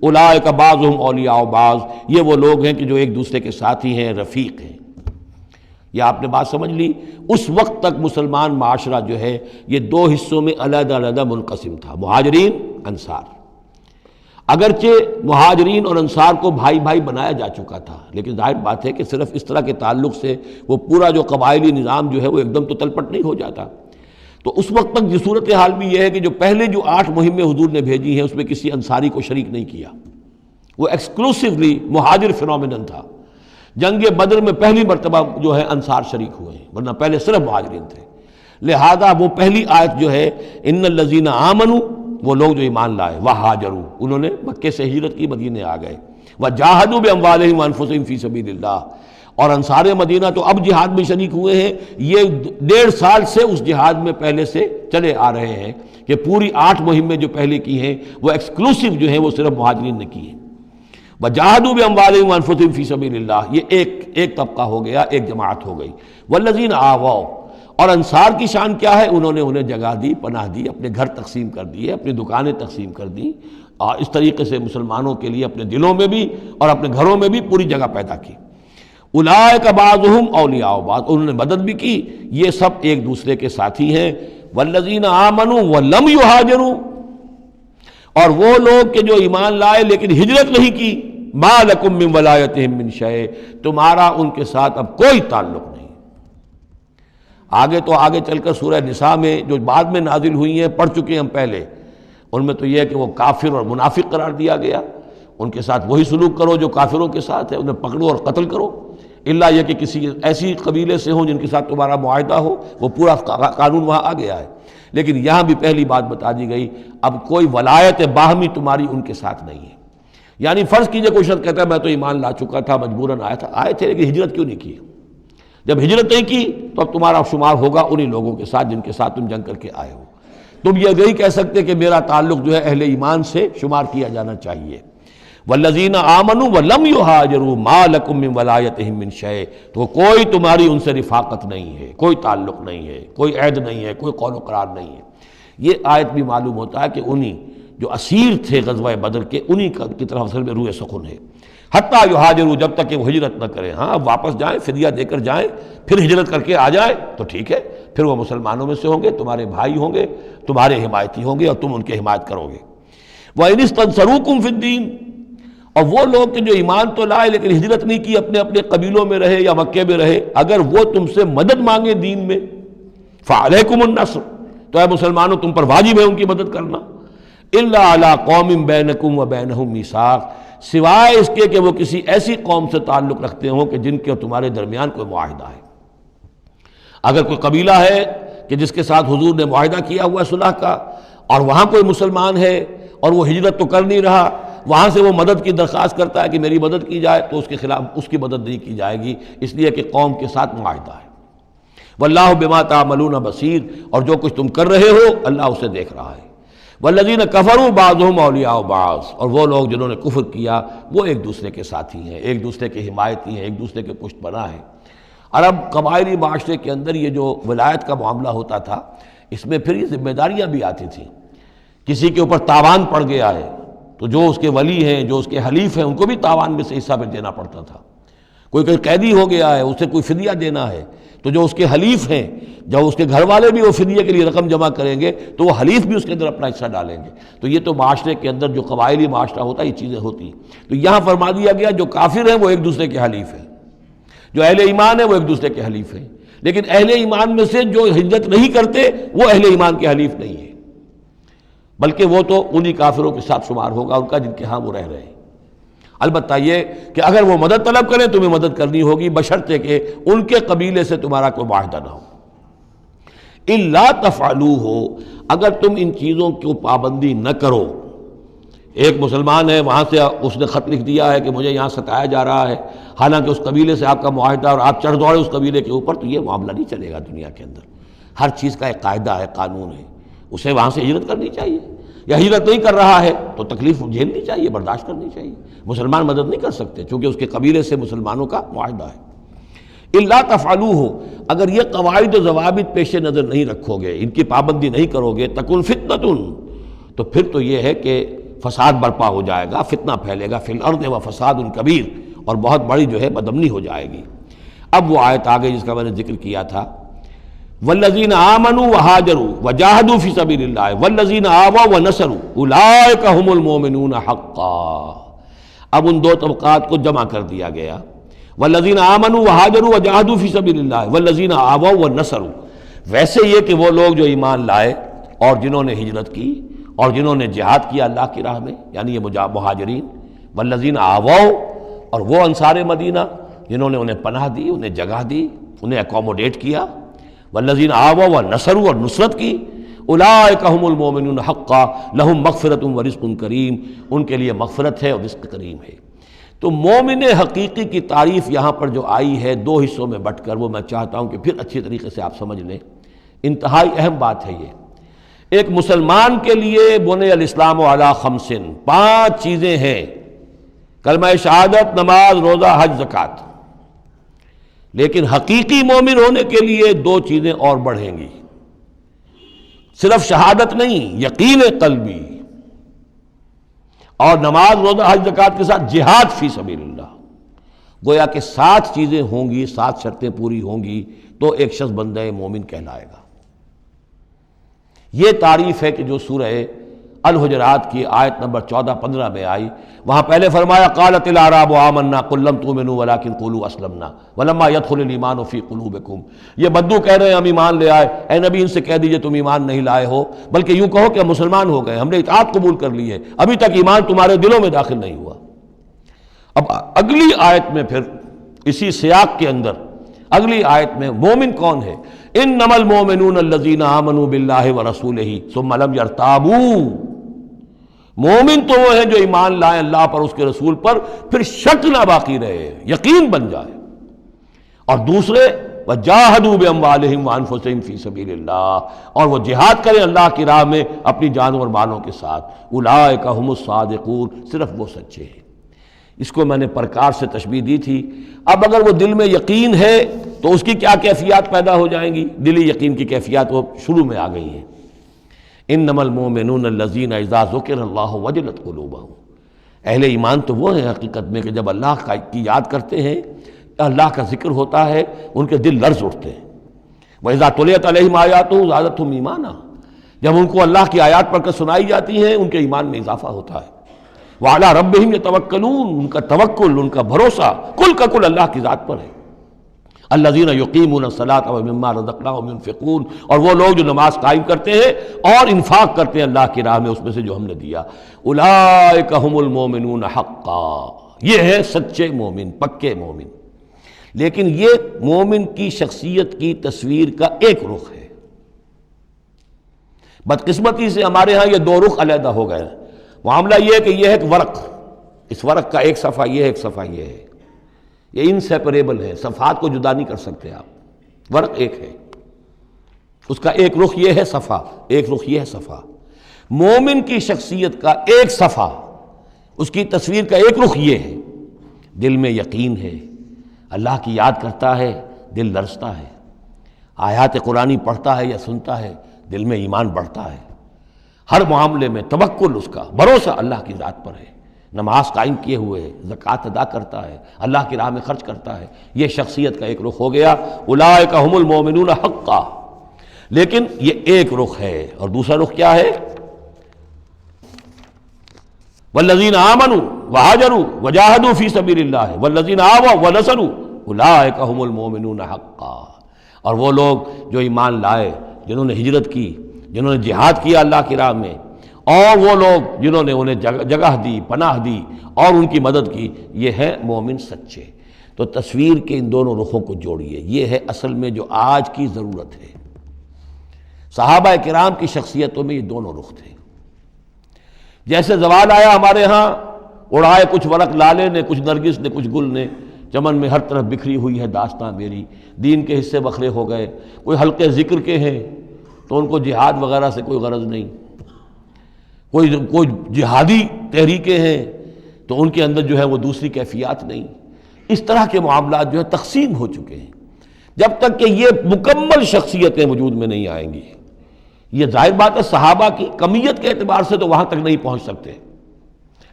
اولئک بعضهم اولیاء بعض، یہ وہ لوگ ہیں کہ جو ایک دوسرے کے ساتھی ہیں، رفیق ہیں۔ یہ آپ نے بات سمجھ لی۔ اس وقت تک مسلمان معاشرہ جو ہے یہ دو حصوں میں علیحدہ علیحدہ منقسم تھا، مہاجرین، انصار۔ اگرچہ مہاجرین اور انصار کو بھائی بھائی بنایا جا چکا تھا، لیکن ظاہر بات ہے کہ صرف اس طرح کے تعلق سے وہ پورا جو قبائلی نظام جو ہے وہ ایک دم تو تلپٹ نہیں ہو جاتا۔ تو اس وقت تک یہ صورتحال بھی یہ ہے کہ جو پہلے جو 8 مہمیں حضور نے بھیجی ہیں اس میں کسی انصاری کو شریک نہیں کیا، وہ ایکسکلوسیولی مہاجر فینومینن تھا۔ جنگ بدر میں پہلی مرتبہ جو ہے انصار شریک ہوئے ہیں، ورنہ پہلے صرف مہاجرین تھے۔ لہذا وہ پہلی آیت جو ہے ان الذین آمنوا، وہ لوگ جو ایمان لائے، وہاجروا، انہوں نے مکے سے ہجرت کی، مدینے آ گئے، وجاہدوا باموالہم وانفسہم فی سبیل اللہ، اور انصار مدینہ تو اب جہاد میں شریک ہوئے ہیں، یہ 1.5 سال سے اس جہاد میں پہلے سے چلے آ رہے ہیں کہ پوری 8 مہمیں جو پہلے کی ہیں وہ ایکسکلوسیو جو ہیں وہ صرف مہاجرین نے کی ہیں۔ وجاہدوا باموالہم وانفسہم فی سبیل اللہ، یہ ایک ایک طبقہ ہو گیا، ایک جماعت ہو گئی۔ والذین آواؤ، اور انصار کی شان کیا ہے؟ انہوں نے انہیں جگہ دی، پناہ دی، اپنے گھر تقسیم کر دیے، اپنی دکانیں تقسیم کر دیں، اور اس طریقے سے مسلمانوں کے لیے اپنے دلوں میں بھی اور اپنے گھروں میں بھی پوری جگہ پیدا کی۔ اولئک بعضهم اولیاء بعض، انہوں نے مدد بھی کی، یہ سب ایک دوسرے کے ساتھی ہیں۔ والذین آمنوا ولم یہاجروا، اور وہ لوگ کہ جو ایمان لائے لیکن ہجرت نہیں کی، ما لکم من ولایتہم من شیء، تمہارا ان کے ساتھ اب کوئی تعلق نہیں۔ آگے چل کر سورہ نساء میں جو بعد میں نازل ہوئی ہیں، پڑھ چکے ہیں ہم پہلے، ان میں تو یہ ہے کہ وہ کافر اور منافق قرار دیا گیا، ان کے ساتھ وہی سلوک کرو جو کافروں کے ساتھ ہے، انہیں پکڑو اور قتل کرو، الا یہ کہ کسی ایسی قبیلے سے ہوں جن کے ساتھ تمہارا معاہدہ ہو، وہ پورا قانون وہاں آ گیا ہے۔ لیکن یہاں بھی پہلی بات بتا دی گئی، اب کوئی ولایت باہمی تمہاری ان کے ساتھ نہیں ہے۔ یعنی فرض کیجئے کوئی شخص کہتا ہے میں تو ایمان لا چکا تھا، مجبوراً آئے تھے لیکن ہجرت کیوں نہیں کی؟ جب ہجرت نہیں کی تو اب تمہارا شمار ہوگا انہی لوگوں کے ساتھ جن کے ساتھ تم جنگ کر کے آئے ہو۔ تم یہ نہیں کہہ سکتے کہ میرا تعلق جو ہے اہل ایمان سے شمار کیا جانا چاہیے۔ والذین آمنوا ولم یہاجروا ما لکم من ولایتہم من شیء، تو کوئی تمہاری ان سے رفاقت نہیں ہے، کوئی تعلق نہیں ہے، کوئی عہد نہیں ہے، کوئی قول و قرار نہیں ہے۔ یہ آیت بھی معلوم ہوتا ہے کہ انہی جو اسیر تھے غزوہ بدر کے، انہی کی طرف اصل میں روح سخن ہے۔ حتیٰ یہاجروا، جب تک کہ وہ ہجرت نہ کریں، ہاں واپس جائیں، فدیہ دے کر جائیں، پھر ہجرت کر کے آ جائیں تو ٹھیک ہے، پھر وہ مسلمانوں میں سے ہوں گے، تمہارے بھائی ہوں گے، تمہارے حمایتی ہوں گے اور تم ان کی حمایت کرو گے۔ وَإِنِ اسْتَنصَرُوكُمْ فِي الدِّينِ، اور وہ لوگ کہ جو ایمان تو لائے لیکن ہجرت نہیں کی، اپنے اپنے قبیلوں میں رہے یا مکے میں رہے، اگر وہ تم سے مدد مانگے دین میں، فَعَلَيْكُمُ النَّصْرُ، تو اے مسلمانوں تم پر واجب ہے ان کی مدد کرنا۔ إِلَّا عَلَىٰ قَوْمٍ بَيْنَكُمْ وَبَيْنَهُمْ مِيثَاقٌ، سوائے اس کے کہ وہ کسی ایسی قوم سے تعلق رکھتے ہوں کہ جن کے اور تمہارے درمیان کوئی معاہدہ ہے۔ اگر کوئی قبیلہ ہے کہ جس کے ساتھ حضور نے معاہدہ کیا ہوا ہے صلح کا، اور وہاں کوئی مسلمان ہے اور وہ ہجرت تو کر نہیں رہا، وہاں سے وہ مدد کی درخواست کرتا ہے کہ میری مدد کی جائے، تو اس کے خلاف اس کی مدد نہیں کی جائے گی، اس لیے کہ قوم کے ساتھ معاہدہ ہے۔ واللہ بما تعملون بصیر، اور جو کچھ تم کر رہے ہو اللہ اسے دیکھ رہا ہے۔ والذین کفروا بعضهم اولیاء بعض، اور وہ لوگ جنہوں نے کفر کیا وہ ایک دوسرے کے ساتھی ہیں، ایک دوسرے کے حمایتی ہیں، ایک دوسرے کے پشت پناہ ہیں۔ عرب قبائلی معاشرے کے اندر یہ جو ولایت کا معاملہ ہوتا تھا، اس میں پھر یہ ذمہ داریاں بھی آتی تھیں۔ کسی کے اوپر تاوان پڑ گیا ہے تو جو اس کے ولی ہیں، جو اس کے حلیف ہیں، ان کو بھی تاوان میں سے حصہ بھی دینا پڑتا تھا۔ کوئی قیدی ہو گیا ہے، اسے کوئی فدیہ دینا ہے، تو جو اس کے حلیف ہیں، جب اس کے گھر والے بھی وہ فدیے کے لیے رقم جمع کریں گے تو وہ حلیف بھی اس کے اندر اپنا حصہ ڈالیں گے۔ تو یہ تو معاشرے کے اندر جو قبائلی معاشرہ ہوتا ہے یہ چیزیں ہوتی ہیں۔ تو یہاں فرما دیا گیا جو کافر ہیں وہ ایک دوسرے کے حلیف ہیں، جو اہل ایمان ہیں وہ ایک دوسرے کے حلیف ہیں، لیکن اہل ایمان میں سے جو ہجرت نہیں کرتے وہ اہل ایمان کے حلیف نہیں ہیں، بلکہ وہ تو انہی کافروں کے ساتھ شمار ہوگا ان کا جن کے ہاں وہ رہ رہے ہیں۔ البتہ یہ کہ اگر وہ مدد طلب کریں تمہیں مدد کرنی ہوگی، بشرطے کہ ان کے قبیلے سے تمہارا کوئی معاہدہ نہ ہو۔ الا تفعلوہ، اگر تم ان چیزوں کی پابندی نہ کرو، ایک مسلمان ہے وہاں سے اس نے خط لکھ دیا ہے کہ مجھے یہاں ستایا جا رہا ہے، حالانکہ اس قبیلے سے آپ کا معاہدہ اور آپ چڑھ دوڑے اس قبیلے کے اوپر، تو یہ معاملہ نہیں چلے گا دنیا کے اندر۔ ہر چیز کا ایک قاعدہ ہے، قانون ہے، اسے وہاں سے ہجرت کرنی چاہیے، یا ہجرت نہیں کر رہا ہے تو تکلیف جھیلنی چاہیے، برداشت کرنی چاہیے۔ مسلمان مدد نہیں کر سکتے چونکہ اس کے قبیلے سے مسلمانوں کا معاہدہ ہے۔ الا تفعلوہ، اگر یہ قواعد و ضوابط پیش نظر نہیں رکھو گے، ان کی پابندی نہیں کرو گے، تکن فتنۃ، تو پھر تو یہ ہے کہ فساد برپا ہو جائے گا، فتنہ پھیلے گا، فی الارض و فساد کبیر، اور بہت بڑی جو ہے بدامنی ہو جائے گی۔ اب وہ آیت آگے جس کا میں نے ذکر کیا تھا، والذین آمنوا وہاجروا وجاہدوا فی سبیل اللہ والذین آووا ونصروا اولئک هم المؤمنون حقا۔ اب ان دو طبقات کو جمع کر دیا گیا، والذین آمنوا وہاجروا وجاہدوا فی سبیل اللہ والذین آووا ونصروا، ویسے یہ کہ وہ لوگ جو ایمان لائے اور جنہوں نے ہجرت کی اور جنہوں نے جہاد کیا اللہ کی راہ میں، یعنی یہ مہاجرین، والذین آووا، اور وہ انصار مدینہ جنہوں نے انہیں پناہ دی، انہیں جگہ دی، انہیں اکوموڈیٹ کیا، والذین آووا ونصروا، اور نصرت کی، اولئک هم المؤمنون حقا لهم مغفرۃ ورزق کریم، ان کے لیے مغفرت ہے اور رزق کریم ہے۔ تو مومن حقیقی کی تعریف یہاں پر جو آئی ہے دو حصوں میں بٹ کر، وہ میں چاہتا ہوں کہ پھر اچھی طریقے سے آپ سمجھ لیں، انتہائی اہم بات ہے یہ۔ ایک مسلمان کے لیے بنی الاسلام علی خمس، 5 چیزیں ہیں، کلمہ شہادت، نماز، روزہ، حج، زکوٰۃ۔ لیکن حقیقی مومن ہونے کے لیے دو چیزیں اور بڑھیں گی، صرف شہادت نہیں، یقین قلبی اور نماز روزہ حج زکوٰۃ کے ساتھ جہاد فی سبیل اللہ۔ گویا کہ 7 چیزیں ہوں گی، 7 شرطیں پوری ہوں گی تو ایک شخص بندہ مومن کہلائے گا۔ یہ تعریف ہے کہ جو سورہ الحجرات کی آیت نمبر 14-15 میں آئی، وہاں پہلے فرمایا قالت الاعراب آمنا قل لم تؤمنوا ولکن قولوا اسلمنا ولما يدخل الايمان في قلوبكم۔ یہ بدو کہہ رہے ہیں ہم ایمان لے آئے، اے نبی ان سے کہہ دیجئے تم ایمان نہیں لائے ہو، بلکہ یوں کہو کہ ہم مسلمان ہو گئے، ہم نے اطاعت قبول کر لی ہے، ابھی تک ایمان تمہارے دلوں میں داخل نہیں ہوا۔ اب اگلی آیت میں پھر اسی سیاق کے اندر اگلی آیت میں مومن کون ہے؟ انما المؤمنون الذين آمنوا بالله ورسوله ثم لم يرتابوا۔ مومن تو وہ ہیں جو ایمان لائیں اللہ پر، اس کے رسول پر، پھر شک نہ باقی رہے، یقین بن جائے۔ اور دوسرے وجاہدوا باموالہم وانفسہم فی سبیل اللہ، اور وہ جہاد کریں اللہ کی راہ میں اپنی جانوں اور مالوں کے ساتھ۔ اولئک ھم الصادقون، صرف وہ سچے ہیں۔ اس کو میں نے پرکار سے تشبیہ دی تھی۔ اب اگر وہ دل میں یقین ہے تو اس کی کیا کیفیات پیدا ہو جائیں گی؟ دلی یقین کی کیفیات وہ شروع میں آ گئی ہیں۔ انما المؤمنون الذین اذا ذکر اللہ وجلت قلوبہم۔ اہل ایمان تو وہ ہیں حقیقت میں کہ جب اللہ کی یاد کرتے ہیں، اللہ کا ذکر ہوتا ہے، ان کے دل لرز اٹھتے ہیں۔ وَإِذَا تُلِيَتْ عَلَيْهِمْ آيَاتُهُ زَادَتْهُمْ ایمانا، جب ان کو اللہ کی آیات پڑھ کر سنائی جاتی ہیں ان کے ایمان میں اضافہ ہوتا ہے۔ وَعَلَىٰ رَبِّهِمْ يَتَوَكَّلُونَ، ان کا توکل، ان کا بھروسہ کل کا کل اللہ کی ذات پر ہے۔ الذین یقیمون الصلاۃ ومما رزقناہم ينفقون، اور وہ لوگ جو نماز قائم کرتے ہیں اور انفاق کرتے ہیں اللہ کی راہ میں اس میں سے جو ہم نے دیا۔ اولئک ھم المؤمنون حقا، یہ ہے سچے مومن، پکے مومن۔ لیکن یہ مومن کی شخصیت کی تصویر کا ایک رخ ہے۔ بدقسمتی سے ہمارے ہاں یہ 2 رخ علیحدہ ہو گئے ہیں۔ معاملہ یہ ہے کہ یہ ہے ایک ورق، اس ورق کا ایک صفحہ یہ ہے، ایک صفحہ یہ ہے، یہ انسیپریبل ہے، صفحات کو جدا نہیں کر سکتے آپ۔ ورق ایک ہے، اس کا ایک رخ یہ ہے صفحہ، ایک رخ یہ ہے صفحہ۔ مومن کی شخصیت کا ایک صفحہ، اس کی تصویر کا ایک رخ یہ ہے، دل میں یقین ہے، اللہ کی یاد کرتا ہے، دل لرزتا ہے، آیات قرآنی پڑھتا ہے یا سنتا ہے، دل میں ایمان بڑھتا ہے، ہر معاملے میں توکل، اس کا بھروسہ اللہ کی ذات پر ہے، نماز قائم کیے ہوئے ہے، زکوٰۃ ادا کرتا ہے، اللہ کی راہ میں خرچ کرتا ہے۔ یہ شخصیت کا ایک رخ ہو گیا، اولئک ھم المؤمنون حقا۔ لیکن یہ ایک رخ ہے، اور دوسرا رخ کیا ہے؟ والذین آمنوا وہاجروا وجاہدوا فی سبیل اللہ والذین آووا ونصروا اولئک ھم المؤمنون حقا۔ اور وہ لوگ جو ایمان لائے، جنہوں نے ہجرت کی، جنہوں نے جہاد کیا اللہ کی راہ میں، اور وہ لوگ جنہوں نے انہیں جگہ دی، پناہ دی اور ان کی مدد کی، یہ ہے مومن سچے۔ تو تصویر کے ان دونوں رخوں کو جوڑیے، یہ ہے اصل میں جو آج کی ضرورت ہے۔ صحابہ کرام کی شخصیتوں میں یہ دونوں رخ تھے۔ جیسے زوال آیا ہمارے ہاں، اڑائے کچھ ورق لالے نے، کچھ نرگس نے، کچھ گل نے، چمن میں ہر طرف بکھری ہوئی ہے داستاں میری، دین کے حصے بکھرے ہو گئے، کوئی حلقے ذکر کے ہیں تو ان کو جہاد وغیرہ سے کوئی غرض نہیں، کوئی جہادی تحریکیں ہیں تو ان کے اندر جو ہے وہ دوسری کیفیات نہیں۔ اس طرح کے معاملات جو ہے تقسیم ہو چکے ہیں۔ جب تک کہ یہ مکمل شخصیتیں وجود میں نہیں آئیں گی، یہ ظاہر بات ہے صحابہ کی کمیت کے اعتبار سے تو وہاں تک نہیں پہنچ سکتے،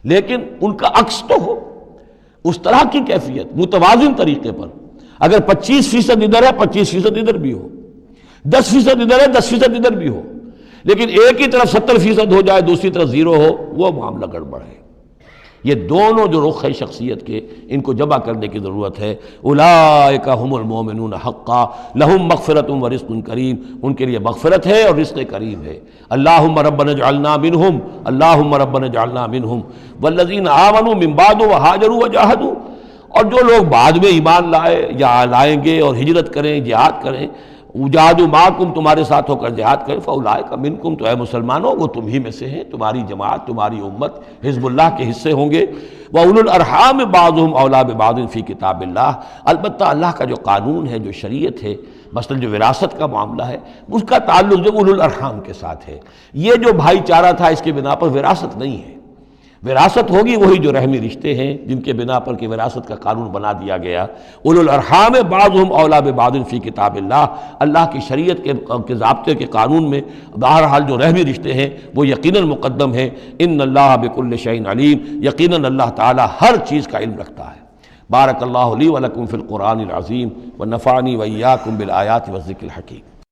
لیکن ان کا عکس تو ہو، اس طرح کی کیفیت متوازن طریقے پر۔ اگر 25% ادھر ہے 25% ادھر بھی ہو، 10% ادھر ہے 10% ادھر بھی ہو، لیکن ایک ہی طرف 70% ہو جائے، دوسری طرف 0 ہو، وہ معاملہ گڑبڑ ہے۔ یہ دونوں جو رخ ہے شخصیت کے، ان کو جمع کرنے کی ضرورت ہے۔ اولئک ھم المؤمنون حقا لہم مغفرۃ ورزق کریم، ان کے لیے مغفرت ہے اور رزق کریم ہے۔ اللہم ربنا اجعلنا منہم، اللہم ربنا اجعلنا منہم والذین آمنوا من بعد وہاجروا وجاہدوا، اور جو لوگ بعد میں ایمان لائے یا لائیں گے اور ہجرت کریں، جہاد کریں، وجاہدوا معکم، تمہارے ساتھ ہو کر جہاد کریں، فاولئک منکم، تو اے مسلمانوں وہ تم ہی میں سے ہیں، تمہاری جماعت، تمہاری امت حزب اللہ کے حصے ہوں گے۔ وَأُولُو الْأَرْحَامِ بَعْضُهُمْ أَوْلَىٰ بِبَعْضٍ فِي کتاب اللہ، البتہ اللہ کا جو قانون ہے، جو شریعت ہے، مثلا جو وراثت کا معاملہ ہے، اس کا تعلق جو اولو الارحام کے ساتھ ہے۔ یہ جو بھائی چارہ تھا اس کے بنا پر وراثت نہیں ہے، وراثت ہوگی وہی جو رحمی رشتے ہیں جن کے بنا پر کہ وراثت کا قانون بنا دیا گیا۔ اولو الارحام بعضهم اولی ببعض فی کتاب اللہ، اللہ کی شریعت کے ضابطے کے قانون میں بہرحال جو رحمی رشتے ہیں وہ یقیناً مقدم ہیں۔ ان اللہ بکل شیء علیم، یقیناً اللہ تعالی ہر چیز کا علم رکھتا ہے۔ بارک اللہ لی ولکم فی القرآن العظیم ونفعنی وإیاکم بالآیات والذکر الحکیم۔